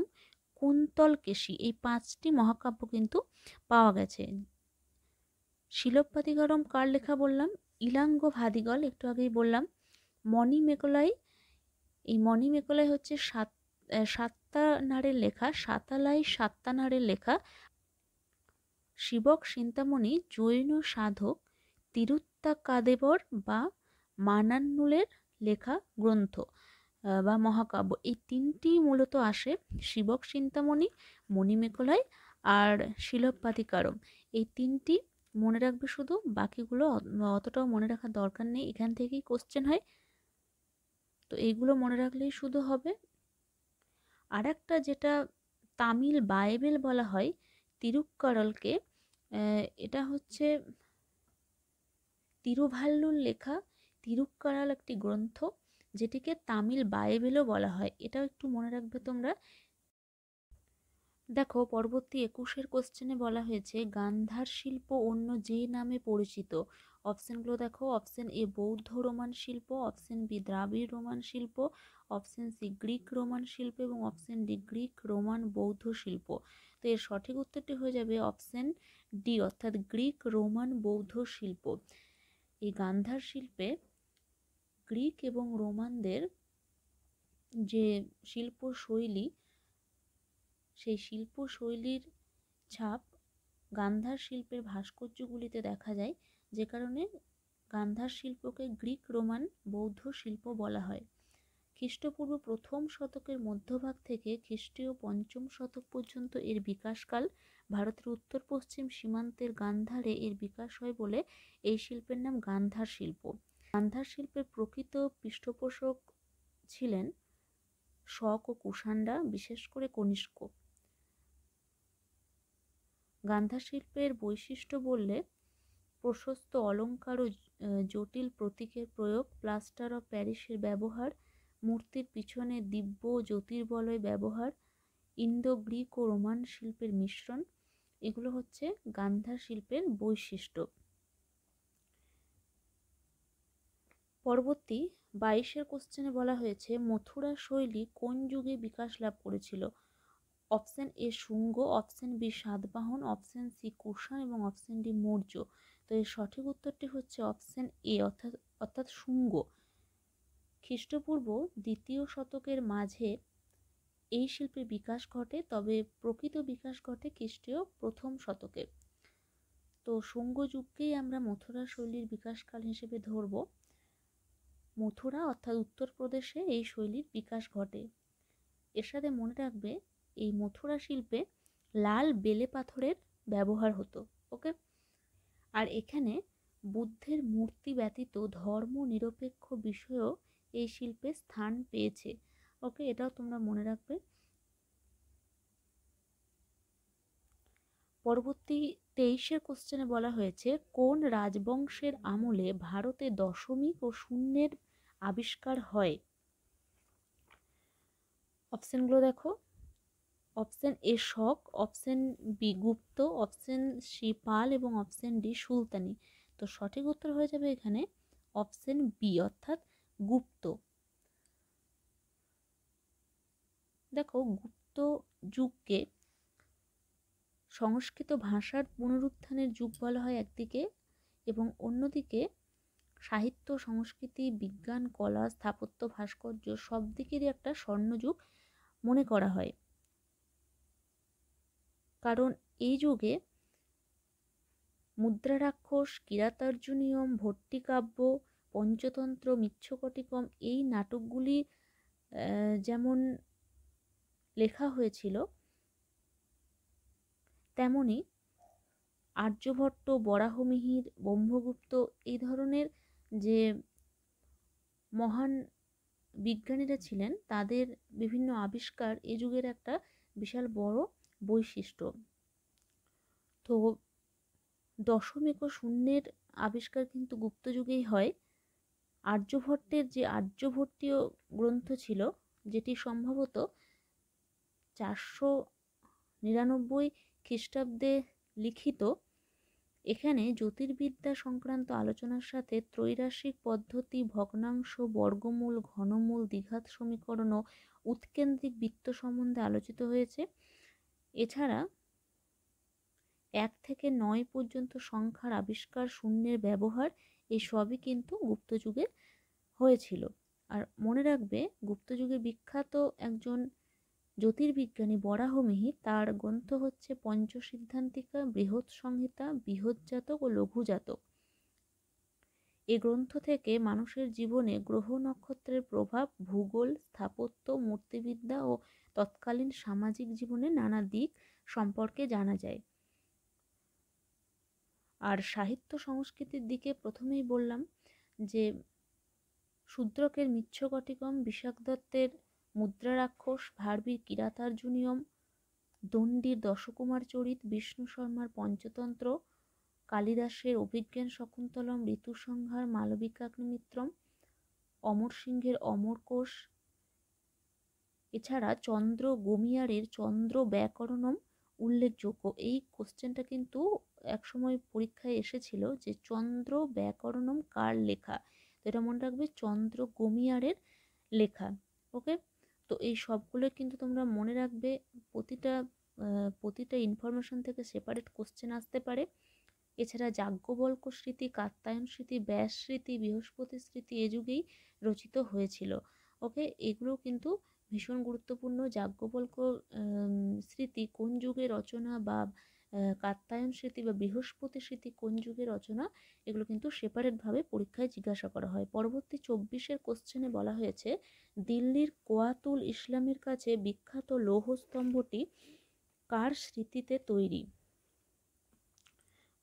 কুন্তলকেশী। এই 5টি মহাকাব্য কিন্তু পাওয়া গেছে। শিলপ্পাদিকারম কার লেখা বললাম? ইলাঙ্গ ভাদিগল, একটু আগেই বললাম। মণিমেকলাই, এই মণিমেকলাই হচ্ছে সাত্তানারের লেখা, সাতালাই সাত্তানারের লেখা। শিবক চিন্তামণি জৈন সাধক তিরুত্তাক্কাদেবর বা মানান্নুলের লেখা গ্রন্থ বা মহাকাব্য। এই তিনটি মূলত আসে, শিবক চিন্তামণি, মণিমেকলাই আর শিলপ্পাদিকারম। এই তিনটি মনে রাখবে শুধু, বাকিগুলো অতটাও মনে রাখার দরকার নেই, এখান থেকেই কোশ্চেন হয়। তো এইগুলো মনে রাখলেই শুধু হবে। আর একটা যেটা তামিল বাইবেল বলা হয় তিরুক্কারলকে, এটা হচ্ছে তিরুভাল্লুর লেখা তিরুক্কারাল একটি গ্রন্থ, যেটিকে তামিল বাইবেলও বলা হয়। এটাও একটু মনে রাখবে তোমরা। দেখো, পরবর্তী 21-এর কোশ্চেনে বলা হয়েছে গান্ধার শিল্প অন্য যে নামে পরিচিত। অপশনগুলো দেখো, অপশন এ বৌদ্ধ রোমান শিল্প, অপশন বি দ্রাবিড় রোমান শিল্প, অপশন সি গ্রিক রোমান শিল্প এবং অপশন ডি গ্রিক রোমান বৌদ্ধ শিল্প। তো এর সঠিক উত্তরটি হয়ে যাবে অপশন ডি, অর্থাৎ গ্রিক রোমান বৌদ্ধ শিল্প। এই গান্ধার শিল্পে গ্রিক এবং রোমানদের যে শিল্পশৈলী, সেই শিল্পশৈলীর ছাপ গান্ধার শিল্পের ভাস্কর্যগুলিতে দেখা যায়, যে কারণে গান্ধার শিল্পকে গ্রিক রোমান বৌদ্ধ শিল্প বলা হয়। খ্রিস্টপূর্ব প্রথম শতকের মধ্যভাগ থেকে খ্রিস্টীয় 5ম শতক পর্যন্ত এর বিকাশকাল। ভারতের উত্তর পশ্চিম সীমান্তের গান্ধারে এর বিকাশ হয় বলে এই শিল্পের নাম গান্ধার শিল্প। গান্ধার শিল্পের প্রকৃত পৃষ্ঠপোষক ছিলেন শক ও কুষাণরা, বিশেষ করে কনিষ্ক। গান্ধার শিল্পের বৈশিষ্ট্য বললে প্রশস্ত অলঙ্কার ও জটিল প্রতীকের প্রয়োগ, প্লাস্টার অফ প্যারিসের ব্যবহার, মূর্তির পিছনে দিব্য জ্যোতির্বলয় ব্যবহার, ইন্দো গ্রিক ও রোমান শিল্পের মিশ্রণ, এগুলো হচ্ছে গান্ধার শিল্পের বৈশিষ্ট্য। পরবর্তী 22-এর কোশ্চেনে বলা হয়েছে মথুরা শৈলী কোন যুগে বিকাশ লাভ করেছিল। Option A Shunga, option B Satavahana, option C Kushan এবং অপশন ডি মৌর্য। তো এর সঠিক উত্তরটি হচ্ছে অপশন এ, অর্থাৎ শুঙ্গ। খ্রিস্টপূর্ব 2য় শতকের মাঝে এই শিল্পের বিকাশ ঘটে, তবে প্রকৃত বিকাশ ঘটে খ্রিস্টীয় 1ম শতকে। তো শুঙ্গ যুগকেই আমরা মথুরা শৈলীর বিকাশকাল হিসেবে ধরব। মথুরা অর্থাৎ উত্তরপ্রদেশে এই শৈলীর বিকাশ ঘটে। এর সাথে মনে রাখবে এই মথুরা শিল্পে লাল বেলে পাথরের ব্যবহার হতো। ওকে। আর এখানে বুদ্ধের মূর্তি ব্যতীত ধর্ম নিরপেক্ষ বিষয়ও এই শিল্পে স্থান পেয়েছে। ওকে, এটাও তোমরা মনে রাখবে। পরবর্তী 23-এর কোশ্চেনে বলা হয়েছে কোন রাজবংশের আমলে ভারতে দশমিক ও শূন্যের আবিষ্কার হয়। অপশনগুলো দেখো, option A Shaka, option B Gupta, option C Pala এবং অপশন ডি সুলতানি। তো সঠিক উত্তর হয়ে যাবে এখানে অপশন বি, অর্থাৎ গুপ্ত। দেখো, গুপ্ত যুগকে সংস্কৃত ভাষার পুনরুত্থানের যুগ বলা হয় একদিকে, এবং অন্যদিকে সাহিত্য, সংস্কৃতি, বিজ্ঞান, কলা, স্থাপত্য, ভাস্কর্য সব দিকেরই একটা স্বর্ণযুগ মনে করা হয়। কারণ এই যুগে মুদ্রারাক্ষস, কিরাতার্জুনীয়ম, ভট্টিকাব্য, পঞ্চতন্ত্র, মিচ্ছকটিকম এই নাটকগুলি যেমন লেখা হয়েছিল, তেমনি আর্যভট্ট, বরাহমিহির, ব্রহ্মগুপ্ত এই ধরনের যে মহান বিজ্ঞানীরা ছিলেন তাদের বিভিন্ন আবিষ্কার এ যুগের একটা বিশাল বড় বৈশিষ্ট্য। তো দশমিক ও শূন্যের আবিষ্কার কিন্তু গুপ্ত যুগেই হয়। আর্যভট্টের যে আর্যভট্টীয় গ্রন্থ ছিল, যেটি সম্ভবত 499 খ্রিস্টাব্দে লিখিত, এখানে জ্যোতির্বিদ্যা সংক্রান্ত আলোচনার সাথে ত্রৈরাশিক পদ্ধতি, ভগ্নাংশ, বর্গমূল, ঘনমূল, দ্বিঘাত সমীকরণ ও উৎকেন্দ্রিক বৃত্ত সম্বন্ধে আলোচিত হয়েছে। এছাড়া 1 থেকে 9 পর্যন্ত সংখ্যার আবিষ্কার, শূন্যের ব্যবহার, এই সবই কিন্তু গুপ্ত যুগে হয়েছিল। আর মনে রাখবে, গুপ্ত যুগের বিখ্যাত একজন জ্যোতির্বিজ্ঞানী বরাহমিহির, তার গ্রন্থ হচ্ছে পঞ্চসিদ্ধান্তিকা, বৃহৎ সংহিতা, বৃহৎজাতক ও লঘুজাতক। এই গ্রন্থ থেকে মানুষের জীবনে গ্রহ নক্ষত্রের প্রভাব, ভূগোল, স্থাপত্য, মূর্তিবিদ্যা ও তৎকালীন সামাজিক জীবনের নানা দিক সম্পর্কে জানা যায়। আর সাহিত্য সংস্কৃতির দিকে প্রথমেই বললাম যে শূদ্রকের মিচ্ছকটিকম, বিশাখ দত্তের মুদ্রারাক্ষস, ভারবীর কিরাতার্জুনীয়ম, দণ্ডির দশকুমার চরিত, বিষ্ণু শর্মার পঞ্চতন্ত্র, কালিদাসের অভিজ্ঞান শকুন্তলম, ঋতুসংহার, মালবিকাগ্নিমিত্রম, অমর সিংহের অমরকোষ, এছাড়া চন্দ্র গমিয়ারের চন্দ্র ব্যাকরণম উল্লেখযোগ্য। এই কোশ্চেনটা কিন্তু একসময় পরীক্ষায় এসেছিল যে চন্দ্র ব্যাকরণম কার লেখা, তো এটা মনে রাখবে চন্দ্র গমিয়ারের লেখা। ওকে, তো এই সবগুলো কিন্তু তোমরা মনে রাখবে, প্রতিটা ইনফরমেশন থেকে সেপারেট কোশ্চেন আসতে পারে। এছাড়া যাজ্ঞবল্ক্য স্মৃতি, কাত্যায়ন স্মৃতি, ব্যাস স্মৃতি, বৃহস্পতি স্মৃতি এ যুগেই রচিত হয়েছিল। ওকে, এগুলো কিন্তু ভীষণ গুরুত্বপূর্ণ। যাজ্ঞবল্ক্য স্মৃতি কোন যুগে রচনা, বা কাত্যায়ন স্মৃতি বা বৃহস্পতি স্মৃতি কোন যুগে রচনা, এগুলো কিন্তু সেপারেটভাবে পরীক্ষায় জিজ্ঞাসা করা হয়। পরবর্তী 24-এর কোশ্চেনে বলা হয়েছে, দিল্লির কোয়াতুল ইসলামের কাছে বিখ্যাত লৌহস্তম্ভটি কার স্মৃতিতে তৈরি?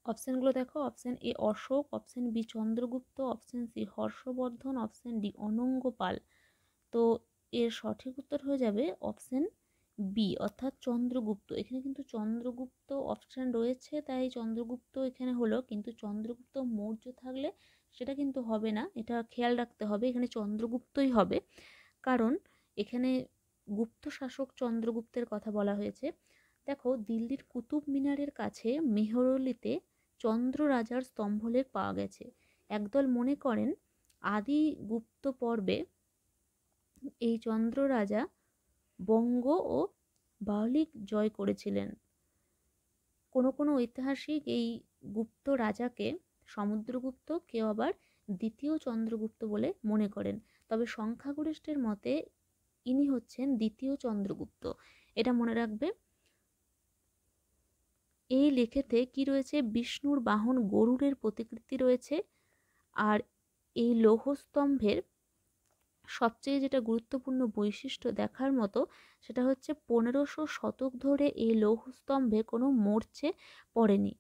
অপশানগুলো দেখো, option A Ashoka, option B Chandragupta, option C Harshavardhana, option D Anangpal. তো এর সঠিক উত্তর হয়ে যাবে অপশান বি, অর্থাৎ চন্দ্রগুপ্ত। এখানে কিন্তু চন্দ্রগুপ্ত অপশান রয়েছে, তাই চন্দ্রগুপ্ত এখানে হলো, কিন্তু চন্দ্রগুপ্ত মৌর্য থাকলে সেটা কিন্তু হবে না, এটা খেয়াল রাখতে হবে, এখানে চন্দ্রগুপ্তই হবে, কারণ এখানে গুপ্ত শাসক চন্দ্রগুপ্তের কথা বলা হয়েছে। দেখো, দিল্লির কুতুব মিনারের কাছে মেহরৌলিতে চন্দ্র রাজার স্তম্ভলেখ পাওয়া গেছে। একদল মনে করেন আদি গুপ্ত পর্বে এই চন্দ্র রাজা বঙ্গ ও বাহলিক জয় করেছিলেন। কোনো কোনো ঐতিহাসিক এই গুপ্ত রাজাকে সমুদ্রগুপ্ত, কেউ আবার দ্বিতীয় চন্দ্রগুপ্ত বলে মনে করেন, তবে সংখ্যাগরিষ্ঠের মতে ইনি হচ্ছেন দ্বিতীয় চন্দ্রগুপ্ত, এটা মনে রাখবে। এই লেখেতে কি রয়েছে? বিষ্ণুর বাহন গরুড়ের প্রতিকৃতি রয়েছে। আর এই লৌহস্তম্ভের সবচেয়ে যেটা গুরুত্বপূর্ণ বৈশিষ্ট্য দেখার মতো, সেটা হচ্ছে 1500 শতক ধরে এই লৌহস্তম্ভে কোনো মরচে পড়েনি।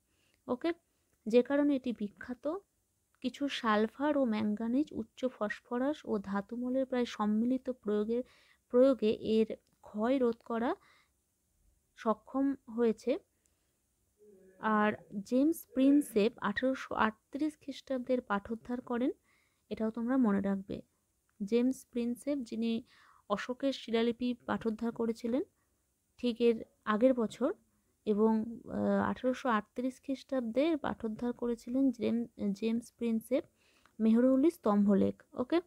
ওকে, যে কারণে এটি বিখ্যাত। কিছু সালফার ও ম্যাঙ্গানিজ, উচ্চ ফসফরাস ও ধাতুমূলের প্রায় সম্মিলিত প্রয়োগে এর ক্ষয় রোধ করা সক্ষম হয়েছে। আর জেমস প্রিন্সেপ 1838 খ্রিস্টাব্দের পাঠোদ্ধার করেন, এটাও তোমরা মনে রাখবে। জেমস প্রিন্সেপ, যিনি অশোকের শিলালিপি পাঠোদ্ধার করেছিলেন ঠিক এর আগের বছর, এবং 1838 খ্রিস্টাব্দে পাঠোদ্ধার করেছিলেন জেমস প্রিন্সেপ মেহরৌলি স্তম্ভলেখ। ওকে,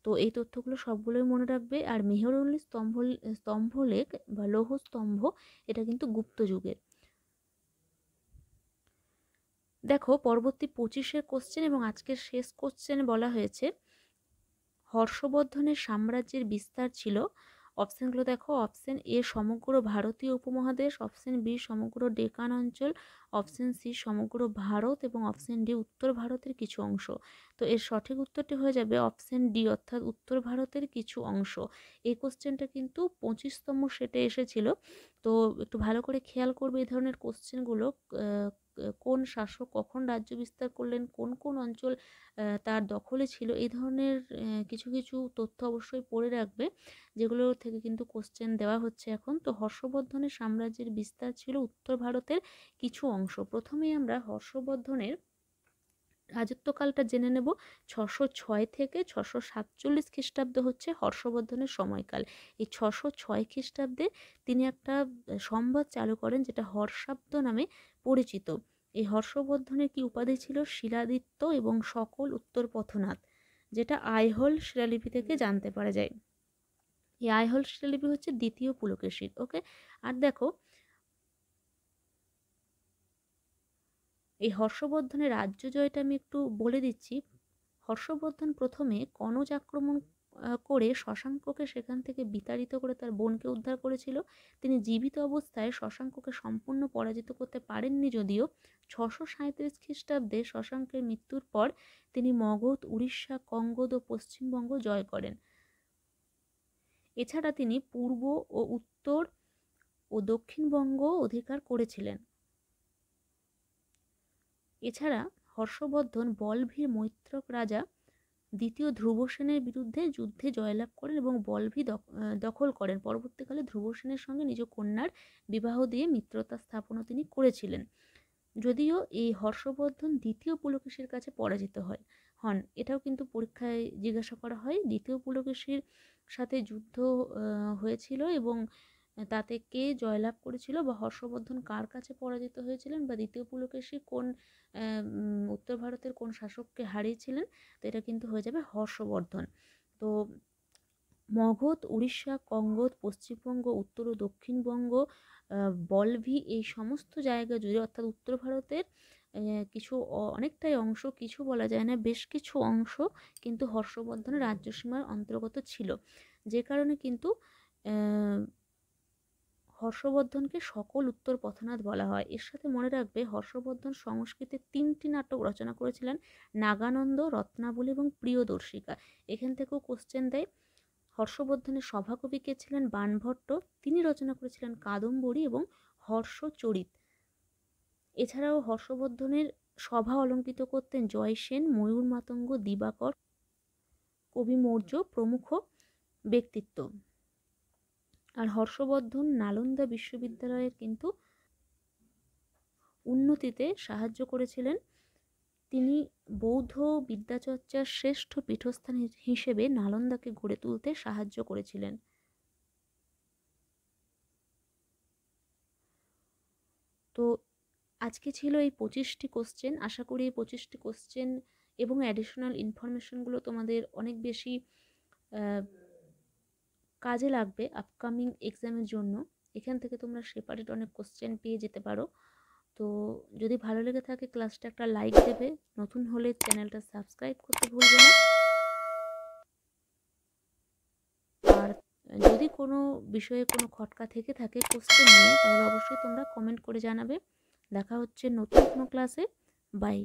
তো এই তথ্যগুলো সবগুলোই মনে রাখবে। আর মেহরৌলি স্তম্ভলেখ বা লৌহস্তম্ভ, এটা কিন্তু গুপ্ত যুগের। দেখো, পরবর্তী 25-এর কোশ্চেন এবং আজকের শেষ কোশ্চেনে বলা হয়েছে, হর্ষবর্ধনের সাম্রাজ্যের বিস্তার ছিল অপশানগুলো দেখো, অপশান এ সমগ্র ভারতীয় উপমহাদেশ, অপশান বি সমগ্র ডেকান অঞ্চল, অপশান সি সমগ্র ভারত এবং অপশান ডি উত্তর ভারতের কিছু অংশ। তো এর সঠিক উত্তরটি হয়ে যাবে অপশান ডি, অর্থাৎ উত্তর ভারতের কিছু অংশ। এই কোশ্চেনটা কিন্তু 25তম সেটে এসেছিল। তো একটু ভালো করে খেয়াল করবে এই ধরনের কোশ্চেনগুলো। কোন শাসক কখন রাজ্য বিস্তার করলেন, কোন কোন অঞ্চল তার দখলে ছিল, এই ধরনের কিছু কিছু তথ্য অবশ্যই পড়ে রাখবে, যেগুলো থেকে কিন্তু কোশ্চেন দেওয়া হচ্ছে এখন। তো হর্ষবর্ধনের সাম্রাজ্যের বিস্তার ছিল উত্তর ভারতের কিছু অংশ। প্রথমেই আমরা হর্ষবর্ধনের রাজত্বকালটা জেনে নেব। 606 থেকে 647 খ্রিস্টাব্দ হচ্ছে হর্ষবর্ধনের সময়কাল। এই 606 খ্রিস্টাব্দে তিনি একটা সংবাদ চালু করেন, যেটা হর্ষাব্দ নামে পরিচিত। এই হর্ষবর্ধনের কি উপাধি ছিল? শিলাদিত্য এবং সকল উত্তর পথনাথ, যেটা আইহোল শিলালিপি থেকে জানতে পারা যায়। এই আইহোল শিলালিপি হচ্ছে দ্বিতীয় পুলকেশীর। ওকে, আর দেখো এই হর্ষবর্ধনের রাজ্য জয়টা আমি একটু বলে দিচ্ছি। হর্ষবর্ধন প্রথমে কনৌজ আক্রমণ করে শশাঙ্ককে সেখান থেকে বিতাড়িত করে তার বোনকে উদ্ধার করেছিল। তিনি জীবিত অবস্থায় শশাঙ্ককে সম্পূর্ণ পরাজিত করতে পারেননি, যদিও 637 খ্রিস্টাব্দে শশাঙ্কের মৃত্যুর পর তিনি মগধ, উড়িষ্যা, কঙ্গদ ও পশ্চিমবঙ্গ জয় করেন। এছাড়া তিনি পূর্ব ও উত্তর ও দক্ষিণবঙ্গ অধিকার করেছিলেন। এছাড়া হর্ষবর্ধন বলভীর মৈত্রক রাজা দ্বিতীয় ধ্রুবসেনের বিরুদ্ধে যুদ্ধে জয়লাভ করেন এবং বলভী দখল করেন। পরবর্তীকালে ধ্রুবসেনের সঙ্গে নিজ কন্যার বিবাহ দিয়ে মিত্রতা স্থাপনও তিনি করেছিলেন, যদিও এই হর্ষবর্ধন দ্বিতীয় পুলকেশীর কাছে পরাজিত হন। এটাও কিন্তু পরীক্ষায় জিজ্ঞাসা করা হয়। দ্বিতীয় পুলকেশীর সাথে যুদ্ধ হয়েছিল এবং তাতে কে জয়লাভ করেছিল, বা হর্ষবর্ধন কার কাছে পরাজিত হয়েছিলেন, বা দ্বিতীয় পুলকেশী কোন উত্তর ভারতের কোন শাসককে হারিয়েছিলেন, তো এটা কিন্তু হয়ে যাবে হর্ষবর্ধন। তো মগধ, উড়িষ্যা, কঙ্গদ, পশ্চিমবঙ্গ, উত্তর ও দক্ষিণবঙ্গ, বলভি, এই সমস্ত জায়গা জুড়ে, অর্থাৎ উত্তর ভারতের কিছু অনেকটাই অংশ, কিছু বলা যায় না, বেশ কিছু অংশ কিন্তু হর্ষবর্ধনের রাজ্যসীমার অন্তর্গত ছিল, যে কারণে কিন্তু হর্ষবর্ধনকে সকল উত্তর পথনাথ বলা হয়। এর সাথে মনে রাখবে হর্ষবর্ধন সংস্কৃতে 3টি নাটক রচনা করেছিলেন, নাগানন্দ, রত্নাবলী এবং প্রিয়দর্শিকা। এখান থেকেও কোশ্চেন দেয়। হর্ষবর্ধনের সভাকবি কে ছিলেন? বাণভট্ট। তিনি রচনা করেছিলেন কাদম্বরী এবং হর্ষচরিত। এছাড়াও হর্ষবর্ধনের সভা অলঙ্কৃত করতেন জয়সেন, ময়ূর মাতঙ্গ, দিবাকর, কবি মৌর্য প্রমুখ ব্যক্তিত্ব। আর হর্ষবর্ধন নালন্দা বিশ্ববিদ্যালয়ের কিন্তু উন্নতিতে সাহায্য করেছিলেন। তিনি বৌদ্ধ বিদ্যাচর্চার শ্রেষ্ঠ পীঠস্থান হিসেবে নালন্দাকে গড়ে তুলতে সাহায্য করেছিলেন। তো আজকে ছিল এই 25টি কোশ্চেন। আশা করি এই 25টি কোশ্চেন এবং অ্যাডিশনাল ইনফরমেশনগুলো তোমাদের অনেক বেশি কাজে লাগবে আপকামিং এক্সামের জন্য। এখান থেকে তোমরা সেপারেট অনেক কোশ্চেন পেয়ে যেতে পারো। তো যদি ভালো লেগে থাকে ক্লাসটা একটা লাইক দেবে, নতুন হলে চ্যানেলটা সাবস্ক্রাইব করতে ভুলবে না। আর যদি কোনো বিষয়ে কোনো খটকা থেকে থাকে কোশ্চেন নিয়ে, তাহলে অবশ্যই তোমরা কমেন্ট করে জানাবে। দেখা হচ্ছে নতুন কোনো ক্লাসে। বাই।